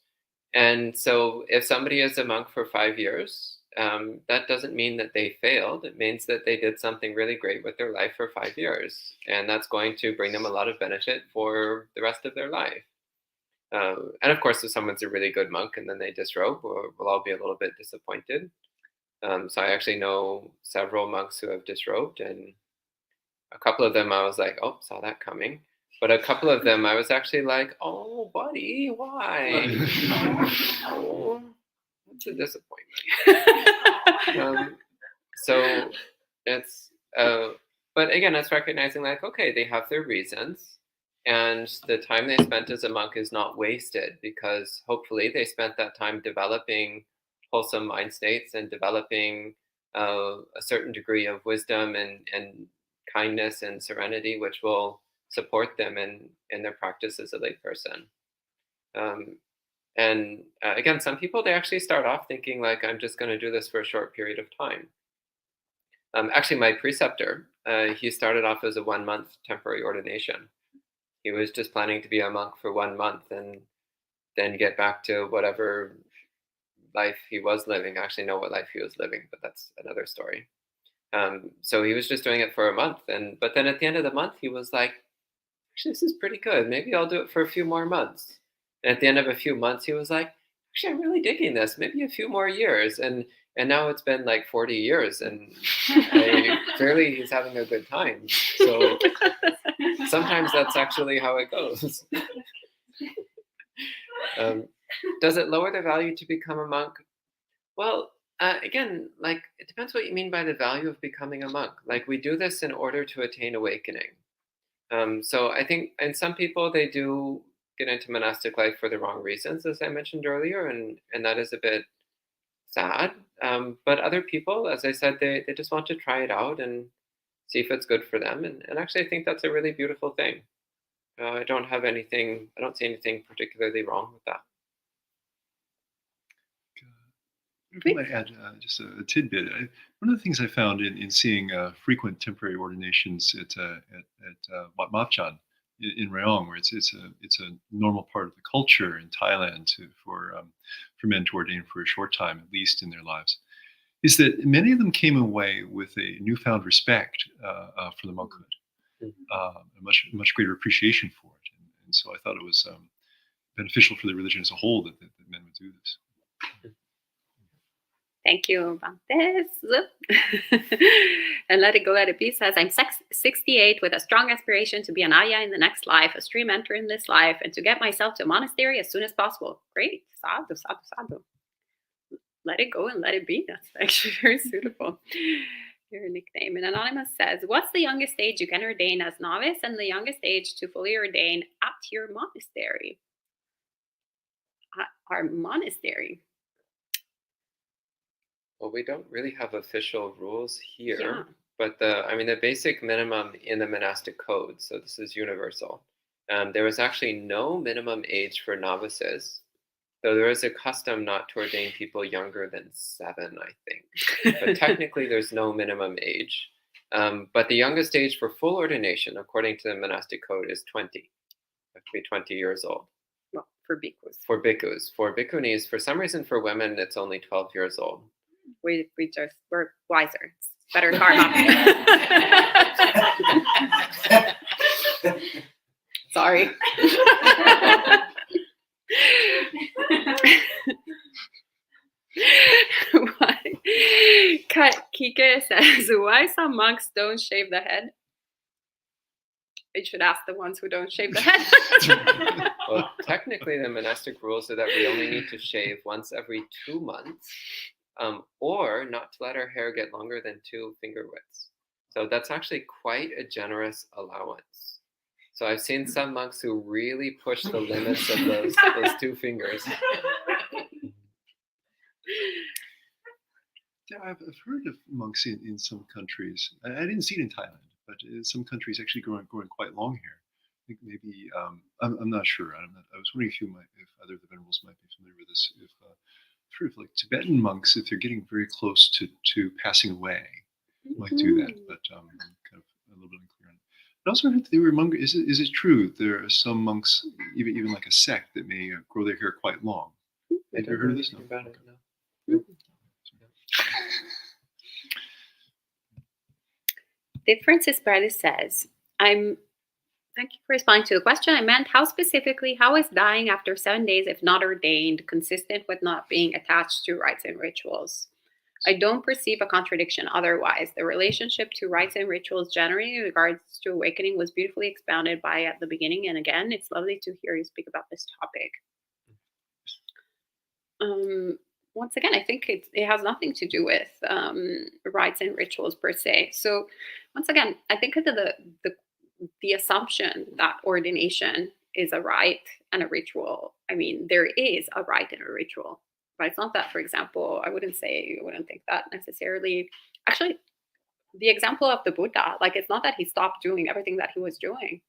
And so if somebody is a monk for 5 years, that doesn't mean that they failed. It means that they did something really great with their life for 5 years. And that's going to bring them a lot of benefit for the rest of their life. And of course, if someone's a really good monk and then they disrobe, we'll all be a little bit disappointed. So I actually know several monks who have disrobed, and a couple of them I was like, oh, saw that coming. But a couple of them I was actually like, oh, buddy, why? Oh, that's a disappointment. So it's, but again, it's recognizing like, okay, they have their reasons, and the time they spent as a monk is not wasted, because hopefully they spent that time developing wholesome mind states and developing a certain degree of wisdom and kindness and serenity, which will support them in their practice as a lay person. And again, some people, they actually start off thinking like, I'm just going to do this for a short period of time. Actually, my preceptor, he started off as a 1-month temporary ordination. He was just planning to be a monk for 1 month and then get back to whatever life he was living. I actually know what life he was living, but that's another story. So he was just doing it for a month. But then at the end of the month, he was like, actually, this is pretty good. Maybe I'll do it for a few more months. And at the end of a few months, he was like, actually, I'm really digging this. Maybe a few more years. And now it's been like 40 years, and clearly he's having a good time. So sometimes that's actually how it goes. Does it lower the value to become a monk? Well, again, like, it depends what you mean by the value of becoming a monk. Like, we do this in order to attain awakening. So I think, and some people, they do get into monastic life for the wrong reasons, as I mentioned earlier, and that is a bit sad. But other people, as I said, they just want to try it out and see if it's good for them. And actually, I think that's a really beautiful thing. I don't see anything particularly wrong with that. I might add just a tidbit. One of the things I found in seeing frequent temporary ordinations at Wat Mapchan in Rayong, where it's a normal part of the culture in Thailand for men to ordain for a short time, at least in their lives, is that many of them came away with a newfound respect for the monkhood, a much greater appreciation for it, and so I thought it was beneficial for the religion as a whole that men would do this. Thank you, Bantes. And Let It Go, Let It Be says, I'm 68 with a strong aspiration to be an ayah in the next life, a stream mentor in this life, and to get myself to a monastery as soon as possible. Great. Sadhu, sadhu, sadhu. Let it go and let it be. That's actually very suitable. Your nickname. And Anonymous says, what's the youngest age you can ordain as novice and the youngest age to fully ordain at your monastery? At our monastery. Well, we don't really have official rules here, but the basic minimum in the monastic code, so this is universal, there was actually no minimum age for novices, though there is a custom not to ordain people younger than 7, I think. But technically, there's no minimum age. But the youngest age for full ordination, according to the monastic code, is 20. You have to be 20 years old. Well, for bhikkhus. For bhikkhus. For bhikkhunis, for some reason, for women, it's only 12 years old. We're wiser. It's better karma. Sorry. Kike says, why some monks don't shave the head? You should ask the ones who don't shave the head. Well, technically, the monastic rules are that we only need to shave once every 2 months. or not to let our hair get longer than 2 finger widths. So that's actually quite a generous allowance. So I've seen some monks who really push the limits of those 2 fingers. Yeah, I've heard of monks in some countries. I didn't see it in Thailand, but in some countries actually growing quite long hair. I think maybe I'm not sure. I was wondering if other of the venerables might be familiar with this. If sort of like Tibetan monks, if they're getting very close to passing away, might do that. But I'm kind of a little bit unclear on it. But I also heard that they were monks. Is it true there are some monks, even like a sect, that may grow their hair quite long? Have you heard of this? No. About it, no. Francis Bradley says, thank you for responding to the question. I meant how specifically, how is dying after 7 days, if not ordained, consistent with not being attached to rites and rituals? I don't perceive a contradiction otherwise. The relationship to rites and rituals generally in regards to awakening was beautifully expounded by at the beginning. And again, it's lovely to hear you speak about this topic. Once again, I think it has nothing to do with rites and rituals per se. So once again, I think of the assumption that ordination is a rite and a ritual. I mean, there is a rite and a ritual, but it's not that, for example, I wouldn't think that necessarily. Actually, the example of the Buddha, like, it's not that he stopped doing everything that he was doing.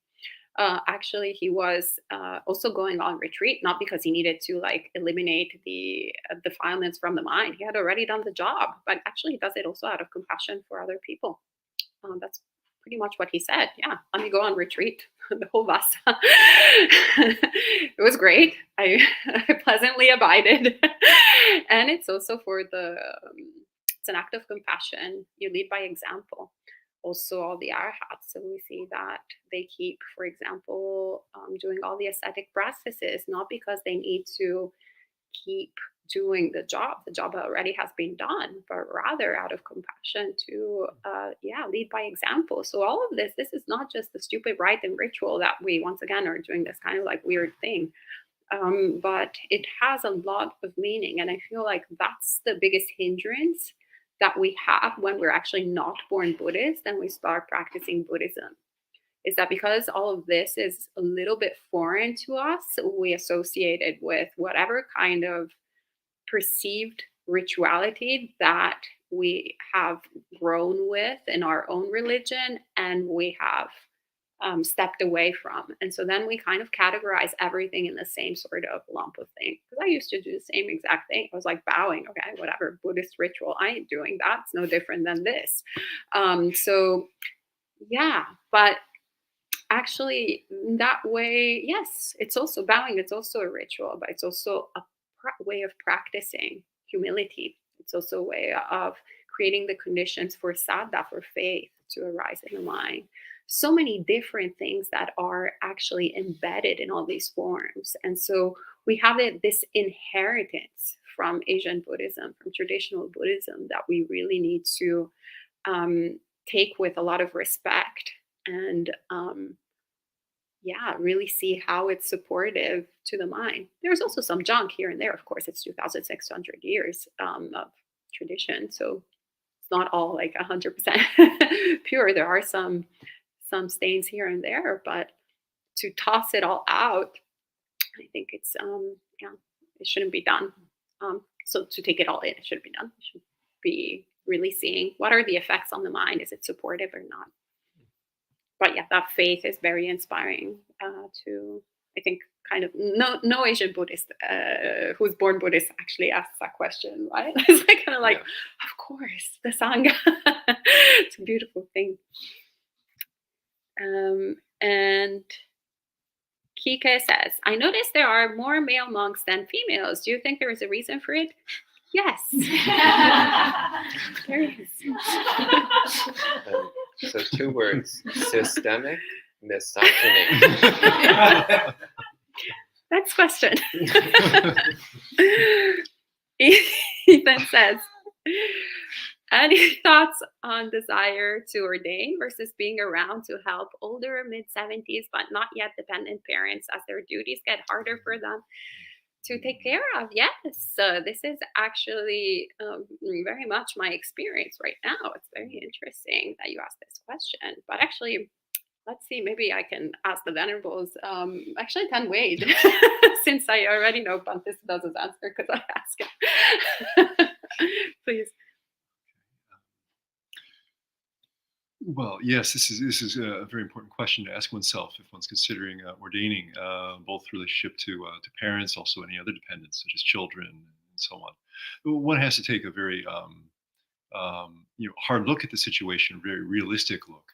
Actually, he was also going on retreat, not because he needed to like eliminate the defilements from the mind. He had already done the job, but actually he does it also out of compassion for other people. That's pretty much what he said. Yeah, let me go on retreat. The whole vasa. It was great. I pleasantly abided. And it's also for it's an act of compassion. You lead by example. Also, all the arhats. So we see that they keep, for example, doing all the ascetic practices, not because they need to keep doing the job. The job already has been done, but rather out of compassion to, lead by example. So all of this is not just the stupid rite and ritual that we, once again, are doing this kind of like weird thing. But it has a lot of meaning. And I feel like that's the biggest hindrance that we have when we're actually not born Buddhist and we start practicing Buddhism, is that because all of this is a little bit foreign to us, we associate it with whatever kind of perceived rituality that we have grown with in our own religion and we have stepped away from. And so then we kind of categorize everything in the same sort of lump of thing. Because I used to do the same exact thing. I was like bowing, okay, whatever, Buddhist ritual, I ain't doing that. It's no different than this. But actually that way, yes, it's also bowing. It's also a ritual, but it's also a way of practicing humility. It's also a way of creating the conditions for saddha, for faith to arise in the mind. So many different things that are actually embedded in all these forms. And so we have this inheritance from Asian Buddhism, from traditional Buddhism, that we really need to take with a lot of respect and really see how it's supportive to the mind. There's also some junk here and there. Of course, it's 2,600 years of tradition. So it's not all like 100% pure. There are some stains here and there, but to toss it all out, I think it's it shouldn't be done. So to take it all in, it shouldn't be done. It should be really seeing what are the effects on the mind. Is it supportive or not? But yeah, that faith is very inspiring to, I think, kind of no Asian Buddhist who's born Buddhist actually asks that question, right? It's like kind of like, of course, the Sangha. It's a beautiful thing. And Kike says, I noticed there are more male monks than females. Do you think there is a reason for it? Yes. There is. So 2 words: systemic misogyny. Next question. Ethan says, any thoughts on desire to ordain versus being around to help older mid-70s but not yet dependent parents as their duties get harder for them? to take care of. Yes, this is actually very much my experience right now. It's very interesting that you asked this question. But actually, let's see, maybe I can ask the venerables. Actually, I can wait since I already know Pantis does his answer because I asked him. Please. Well, yes, this is a very important question to ask oneself if one's considering ordaining, both relationship to parents, also any other dependents such as children and so on. One has to take a very hard look at the situation, a very realistic look.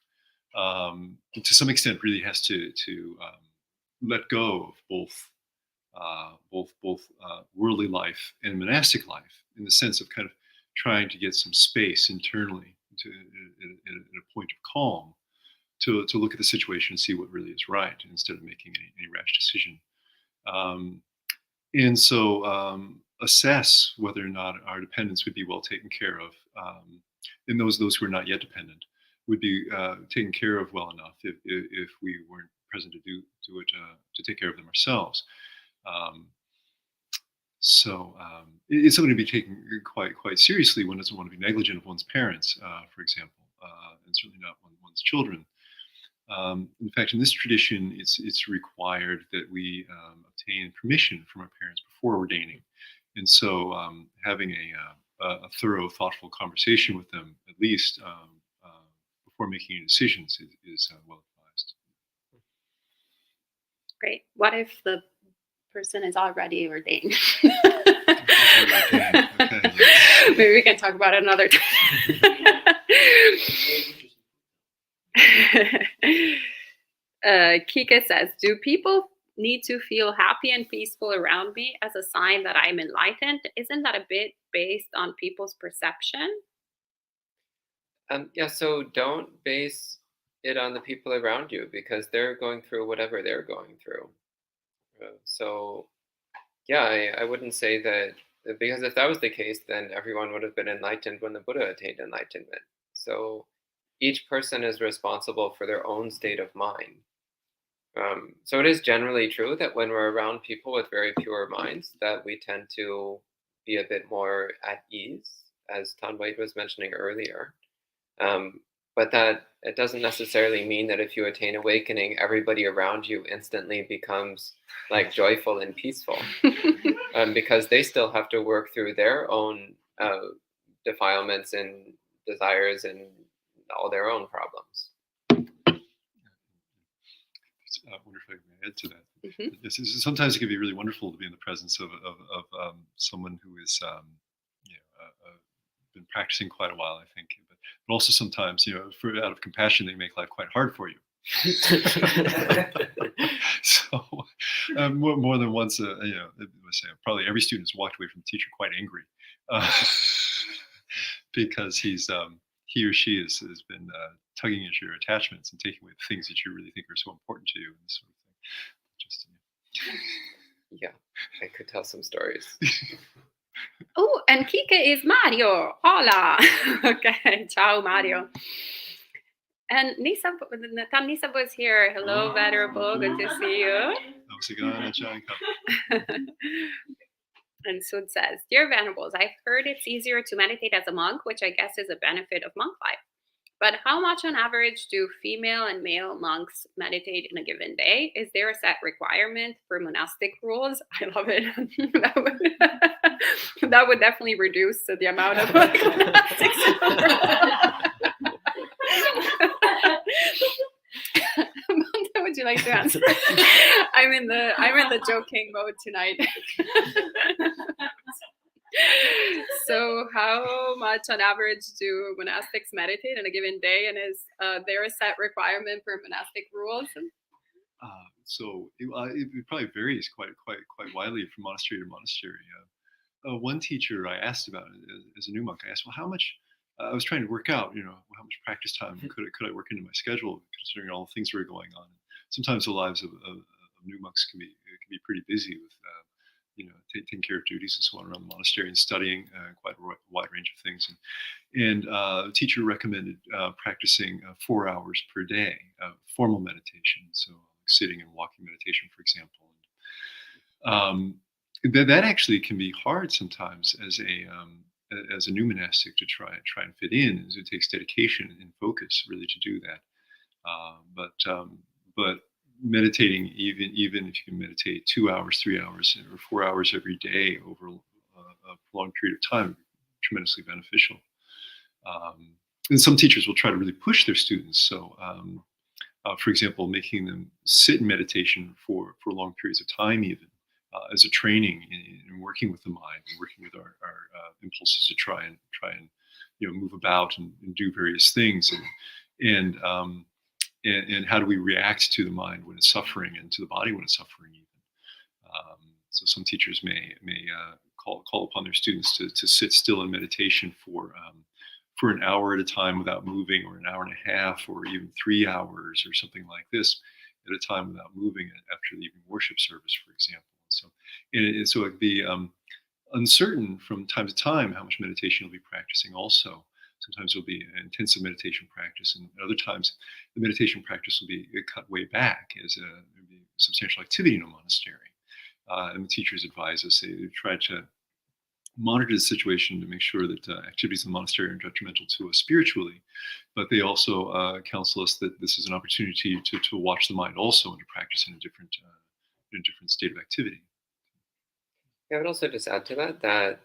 To some extent, really has to let go of both worldly life and monastic life, in the sense of kind of trying to get some space internally to in a point of calm to look at the situation and see what really is right instead of making any rash decision. And so assess whether or not our dependents would be well taken care of, and those who are not yet dependent would be taken care of well enough if we weren't present to do it to take care of them ourselves. It's something to be taken quite seriously. One doesn't want to be negligent of one's parents, for example, and certainly not one's children. In fact, in this tradition, it's required that we obtain permission from our parents before ordaining, and so having a thorough, thoughtful conversation with them, at least before making any decisions, is well advised. Great. What if the person is already ordained? Okay. Maybe we can talk about it another time. Kika says, do people need to feel happy and peaceful around me as a sign that I'm enlightened? Isn't that a bit based on people's perception? Yeah, so don't base it on the people around you, because they're going through whatever they're going through. So yeah, I wouldn't say that, because if that was the case, then everyone would have been enlightened when the Buddha attained enlightenment. So each person is responsible for their own state of mind. So it is generally true that when we're around people with very pure minds, that we tend to be a bit more at ease, as Tanwait was mentioning earlier. But that it doesn't necessarily mean that if you attain awakening, everybody around you instantly becomes like joyful and peaceful, because they still have to work through their own defilements and desires and all their own problems. I wonder if I can add to that. Mm-hmm. Sometimes it can be really wonderful to be in the presence of someone who is been practicing quite a while, I think. But also sometimes, out of compassion, they make life quite hard for you. So more than once, probably every student has walked away from the teacher quite angry, because he or she has been tugging at your attachments and taking away the things that you really think are so important to you, and this sort of thing. Yeah, I could tell some stories. Oh, and Kika is Mario. Hola. Okay, ciao, Mario. And Nisa was here. Hello, Venerable. Good to see you. And Sud says, dear Venerables, I've heard it's easier to meditate as a monk, which I guess is a benefit of monk life. But how much on average do female and male monks meditate in a given day? Is there a set requirement for monastic rules? I love it. That would definitely reduce the amount of monastics. Would you like to answer? I'm in the joking mode tonight. So how much on average do monastics meditate in a given day, and is there a set requirement for monastic rules? So it probably varies quite widely from monastery to monastery. One teacher I asked about it as a new monk, I asked, well, how much, I was trying to work out, how much practice time could I work into my schedule, considering all the things that were going on. Sometimes the lives of new monks can be pretty busy with taking care of duties and so on around the monastery and studying quite a wide range of things. And the teacher recommended practicing 4 hours per day, formal meditation, so like sitting and walking meditation, for example. that actually can be hard sometimes as a new monastic to try and fit in. As it takes dedication and focus really to do that. But meditating, even if you can meditate 2 hours, 3 hours, or 4 hours every day over a prolonged period of time, tremendously beneficial. And some teachers will try to really push their students. So, for example, making them sit in meditation for long periods of time, even as a training in working with the mind and working with our impulses to try and move about and do various things, and how do we react to the mind when it's suffering and to the body when it's suffering even. So some teachers may call upon their students to sit still in meditation for an hour at a time without moving, or an hour and a half, or even 3 hours, or something like this at a time without moving after the evening worship service, for example. So it'd be uncertain from time to time how much meditation you'll be practicing also. Sometimes there'll be an intensive meditation practice, and other times the meditation practice will be cut way back as there'll be substantial activity in a monastery. And the teachers advise us, they try to monitor the situation to make sure that activities in the monastery aren't detrimental to us spiritually, but they also counsel us that this is an opportunity to watch the mind also and to practice in a different state of activity. I would also just add to that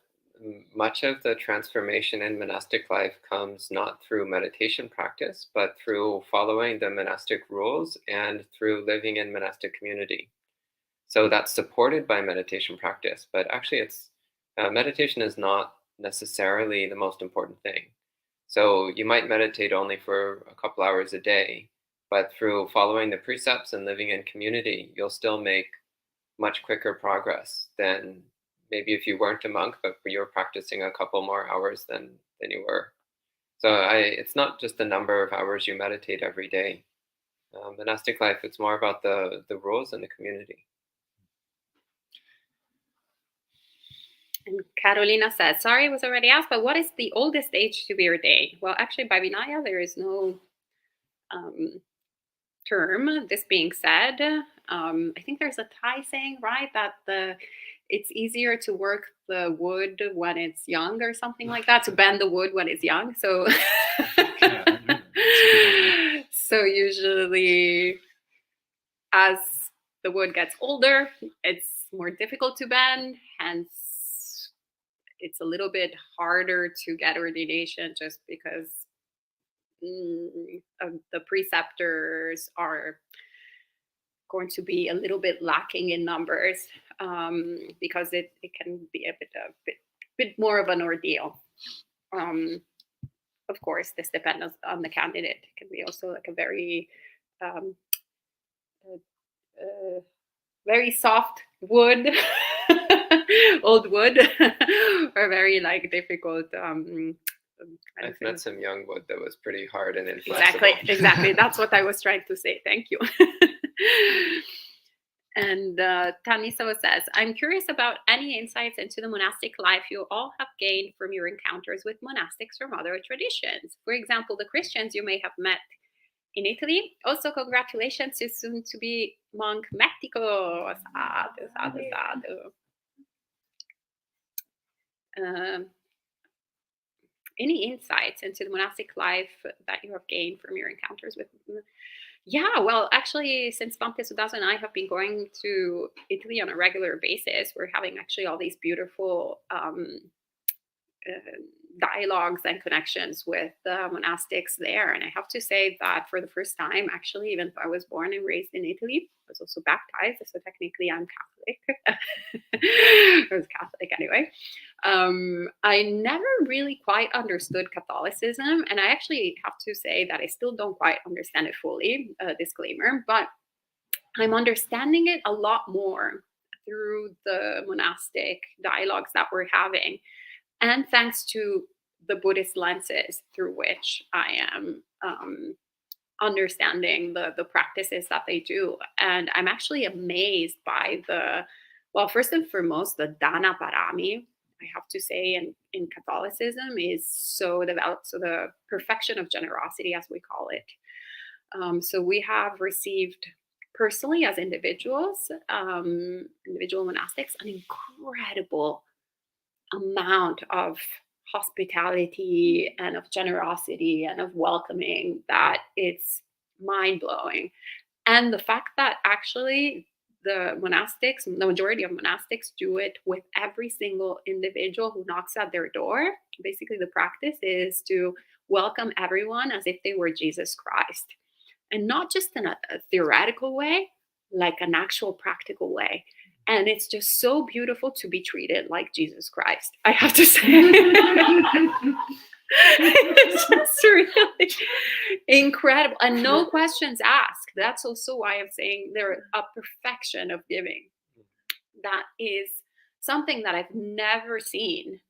much of the transformation in monastic life comes not through meditation practice, but through following the monastic rules and through living in monastic community. So that's supported by meditation practice, but actually meditation is not necessarily the most important thing. So you might meditate only for a couple hours a day, but through following the precepts and living in community, you'll still make much quicker progress than maybe if you weren't a monk, but you were practicing a couple more hours than you were. So it's not just the number of hours you meditate every day. Monastic life, it's more about the rules and the community. And Carolina says, sorry, it was already asked, but what is the oldest age to be ordained? Well, actually, by Vinaya, there is no term. This being said, I think there's a Thai saying, right, that it's easier to work the wood when it's young, or something like that, to bend the wood when it's young. So, so usually, as the wood gets older, it's more difficult to bend, hence it's a little bit harder to get ordination, just because the preceptors are going to be a little bit lacking in numbers, because it can be a bit more of an ordeal. Of course, this depends on the candidate. It can be also like a very very soft wood, old wood, or very like difficult. I've met some young wood that was pretty hard and inflexible. Exactly. That's what I was trying to say. Thank you. And Taniso says, I'm curious about any insights into the monastic life you all have gained from your encounters with monastics from other traditions. For example, the Christians you may have met in Italy. Also, congratulations to soon-to-be monk Mexico. Sadu, sadu, sadu. Any insights into the monastic life that you have gained from your encounters with them? Yeah, well, actually, since Bhante Sudasa and I have been going to Italy on a regular basis, we're having actually all these beautiful dialogues and connections with monastics there. And I have to say that for the first time, actually, even though I was born and raised in Italy, I was also baptized, so technically I'm Catholic. I was Catholic anyway. I never really quite understood Catholicism, and I actually have to say that I still don't quite understand it fully, disclaimer, but I'm understanding it a lot more through the monastic dialogues that we're having, and thanks to the Buddhist lenses through which I am understanding the practices that they do. And I'm actually amazed by first and foremost, the Dana Parami, I have to say, in Catholicism is so developed. So the perfection of generosity, as we call it. So we have received personally as individuals, individual monastics, an incredible amount of hospitality and of generosity and of welcoming that it's mind-blowing. And the fact that actually the monastics, the majority of monastics do it with every single individual who knocks at their door. Basically, the practice is to welcome everyone as if they were Jesus Christ. And not just in a theoretical way, like an actual practical way. And it's just so beautiful to be treated like Jesus Christ, I have to say. It's just really incredible. And no questions asked. That's also why I'm saying they're a perfection of giving. That is something that I've never seen.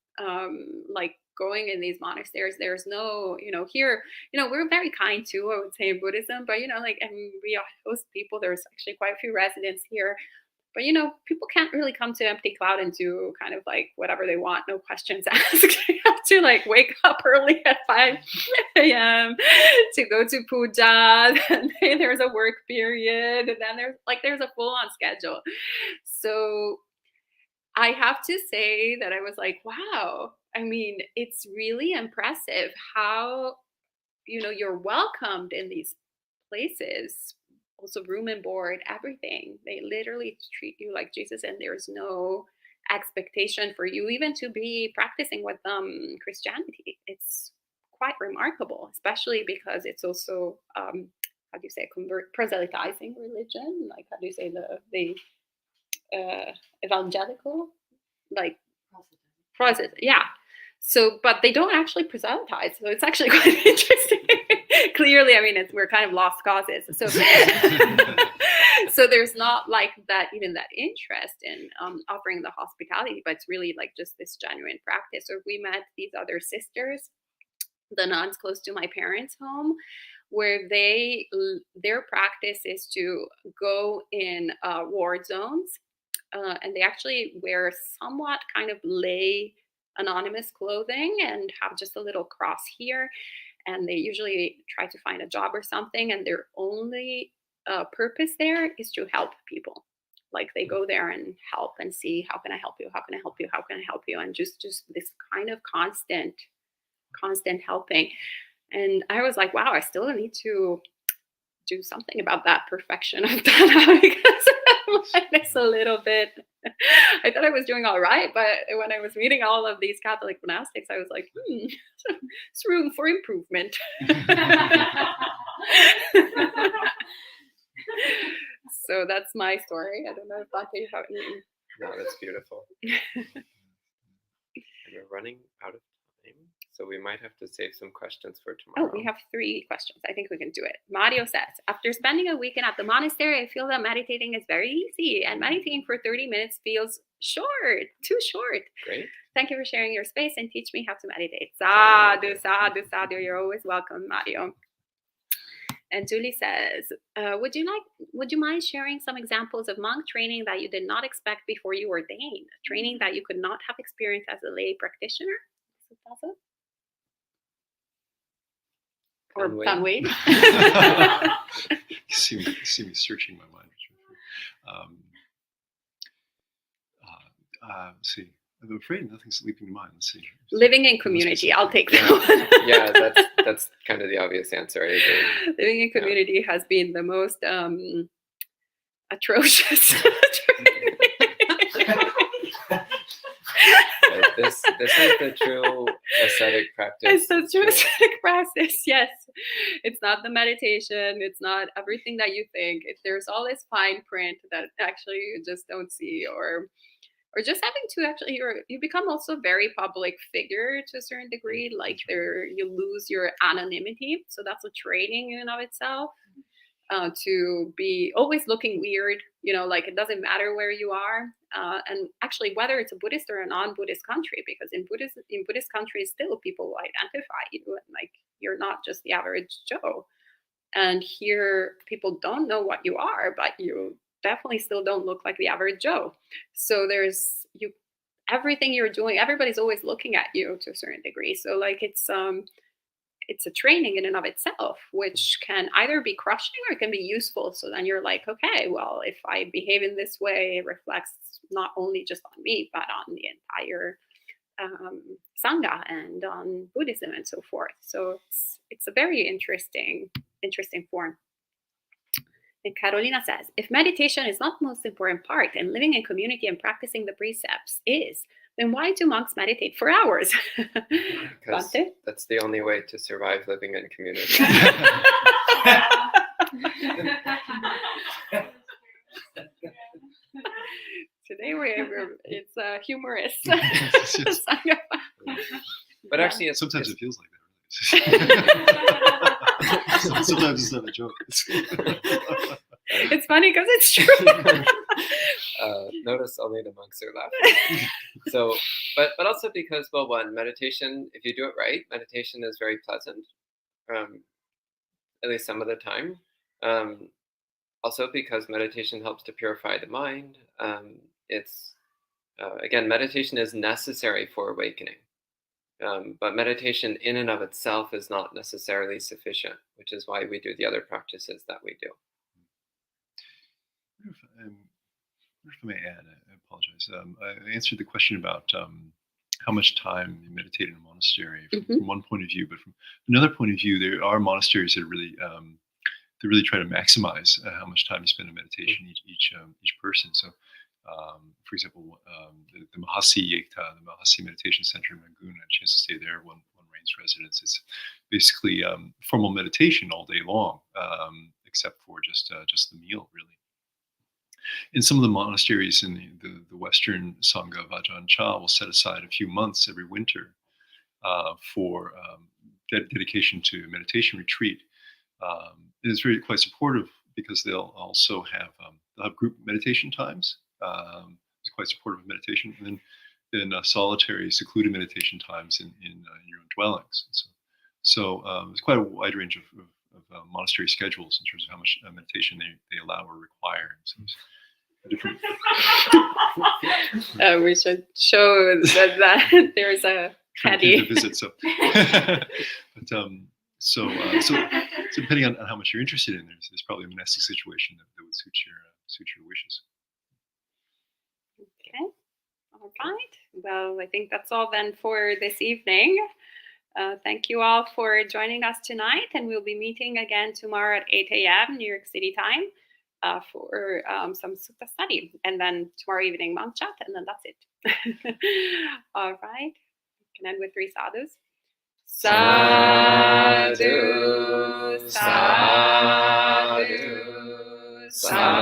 Like going in these monasteries, there's no, here, we're very kind too, I would say, in Buddhism, but, like, and we host people. There's actually quite a few residents here. But, people can't really come to Empty Cloud and do kind of like whatever they want, no questions asked. You have to like wake up early at 5 a.m. to go to puja. And then there's a work period. And then there's a full-on schedule. So I have to say that I was like, wow. I mean, it's really impressive how, you're welcomed in these places. Also room and board, everything. They literally treat you like Jesus, and there's no expectation for you even to be practicing with Christianity. It's quite remarkable, especially because it's also, how do you say, proselytizing religion? Like, how do you say the evangelical? Like, yeah. So, but they don't actually proselytize. So it's actually quite interesting. Clearly, I mean, we're kind of lost causes. So, so there's not like that, even that interest in offering the hospitality, but it's really like just this genuine practice. Or we met these other sisters, the nuns close to my parents' home, where their practice is to go in war zones, and they actually wear somewhat kind of lay anonymous clothing and have just a little cross here. And they usually try to find a job or something, and their only purpose there is to help people. Like they go there and help and see, how can I help you? How can I help you? How can I help you? And just this kind of constant helping. And I was like, wow, I still need to do something about that perfection of that, because it's a little bit, I thought I was doing all right, but when I was meeting all of these Catholic monastics, I was like, there's room for improvement. So that's my story. I don't know if Bhante, you have any. No, that's beautiful. And we're running out of time, so we might have to save some questions for tomorrow. Oh, we have 3 questions. I think we can do it. Mario says, after spending a weekend at the monastery, I feel that meditating is very easy, and meditating for 30 minutes feels short, too short. Great. Thank you for sharing your space and teach me how to meditate. Sadhu, sadhu, sadhu. You're always welcome, Mario. And Julie says, would you mind sharing some examples of monk training that you did not expect before you ordained? Training that you could not have experienced as a lay practitioner? Or Tanway? see me searching my mind. See, I'm afraid nothing's leaping to mind. Let's see. Living in community. I'll take that one. Yeah, that's kind of the obvious answer. I agree. Living in community has been the most atrocious. This is the true ascetic practice. It's the true ascetic practice, yes. It's not the meditation. It's not everything that you think. There's all this fine print that actually you just don't see, or just having to actually, you become also a very public figure to a certain degree. Like you lose your anonymity. So that's a training in and of itself. To be always looking weird, like it doesn't matter where you are. And actually, whether it's a Buddhist or a non-Buddhist country, because in Buddhist countries, still people will identify you, and like you're not just the average Joe. And here, people don't know what you are, but you definitely still don't look like the average Joe. So everything you're doing, everybody's always looking at you to a certain degree. So like it's it's a training in and of itself, which can either be crushing or it can be useful. So then you're like, okay, well, if I behave in this way, it reflects not only just on me, but on the entire Sangha and on Buddhism and so forth. So it's a very interesting form. And Carolina says, if meditation is not the most important part and living in community and practicing the precepts is, then why do monks meditate for hours? Because that's the only way to survive living in community. Today it's humorous. But actually, sometimes it feels like that. Sometimes it's not a joke. It's funny because it's true. Notice only the monks are laughing. So, but also because, well, one, meditation, if you do it right, meditation is very pleasant, at least some of the time. Also because meditation helps to purify the mind. It's again, meditation is necessary for awakening. But meditation in and of itself is not necessarily sufficient, which is why we do the other practices that we do. If I may add, I apologize. I answered the question about how much time you meditate in a monastery from one point of view, but from another point of view, there are monasteries that really try to maximize how much time you spend in meditation each person. So, for example, the Mahasi Meditation Center in Rangoon, I had a chance to stay there, one Rain's residence. It's basically formal meditation all day long, except for just the meal, really. In some of the monasteries in the Western Sangha of Ajahn Chah will set aside a few months every winter for dedication to meditation retreat. It is really quite supportive because they'll also have group meditation times. It's quite supportive of meditation, and then solitary, secluded meditation times in your own dwellings. And so there's quite a wide range of monastery schedules in terms of how much meditation they allow or require. So different. We should show that there's a caddy. Visit. So, but so depending on how much you're interested in, there's probably a monastic situation that would suit your wishes. Okay. All right. Well, I think that's all then for this evening. Thank you all for joining us tonight, and we'll be meeting again tomorrow at 8 a.m. New York City time for some sutta study, and then tomorrow evening monk chat, and then that's it. All right. We can end with 3 sadhus. Sadhu, sadhu, sadhu.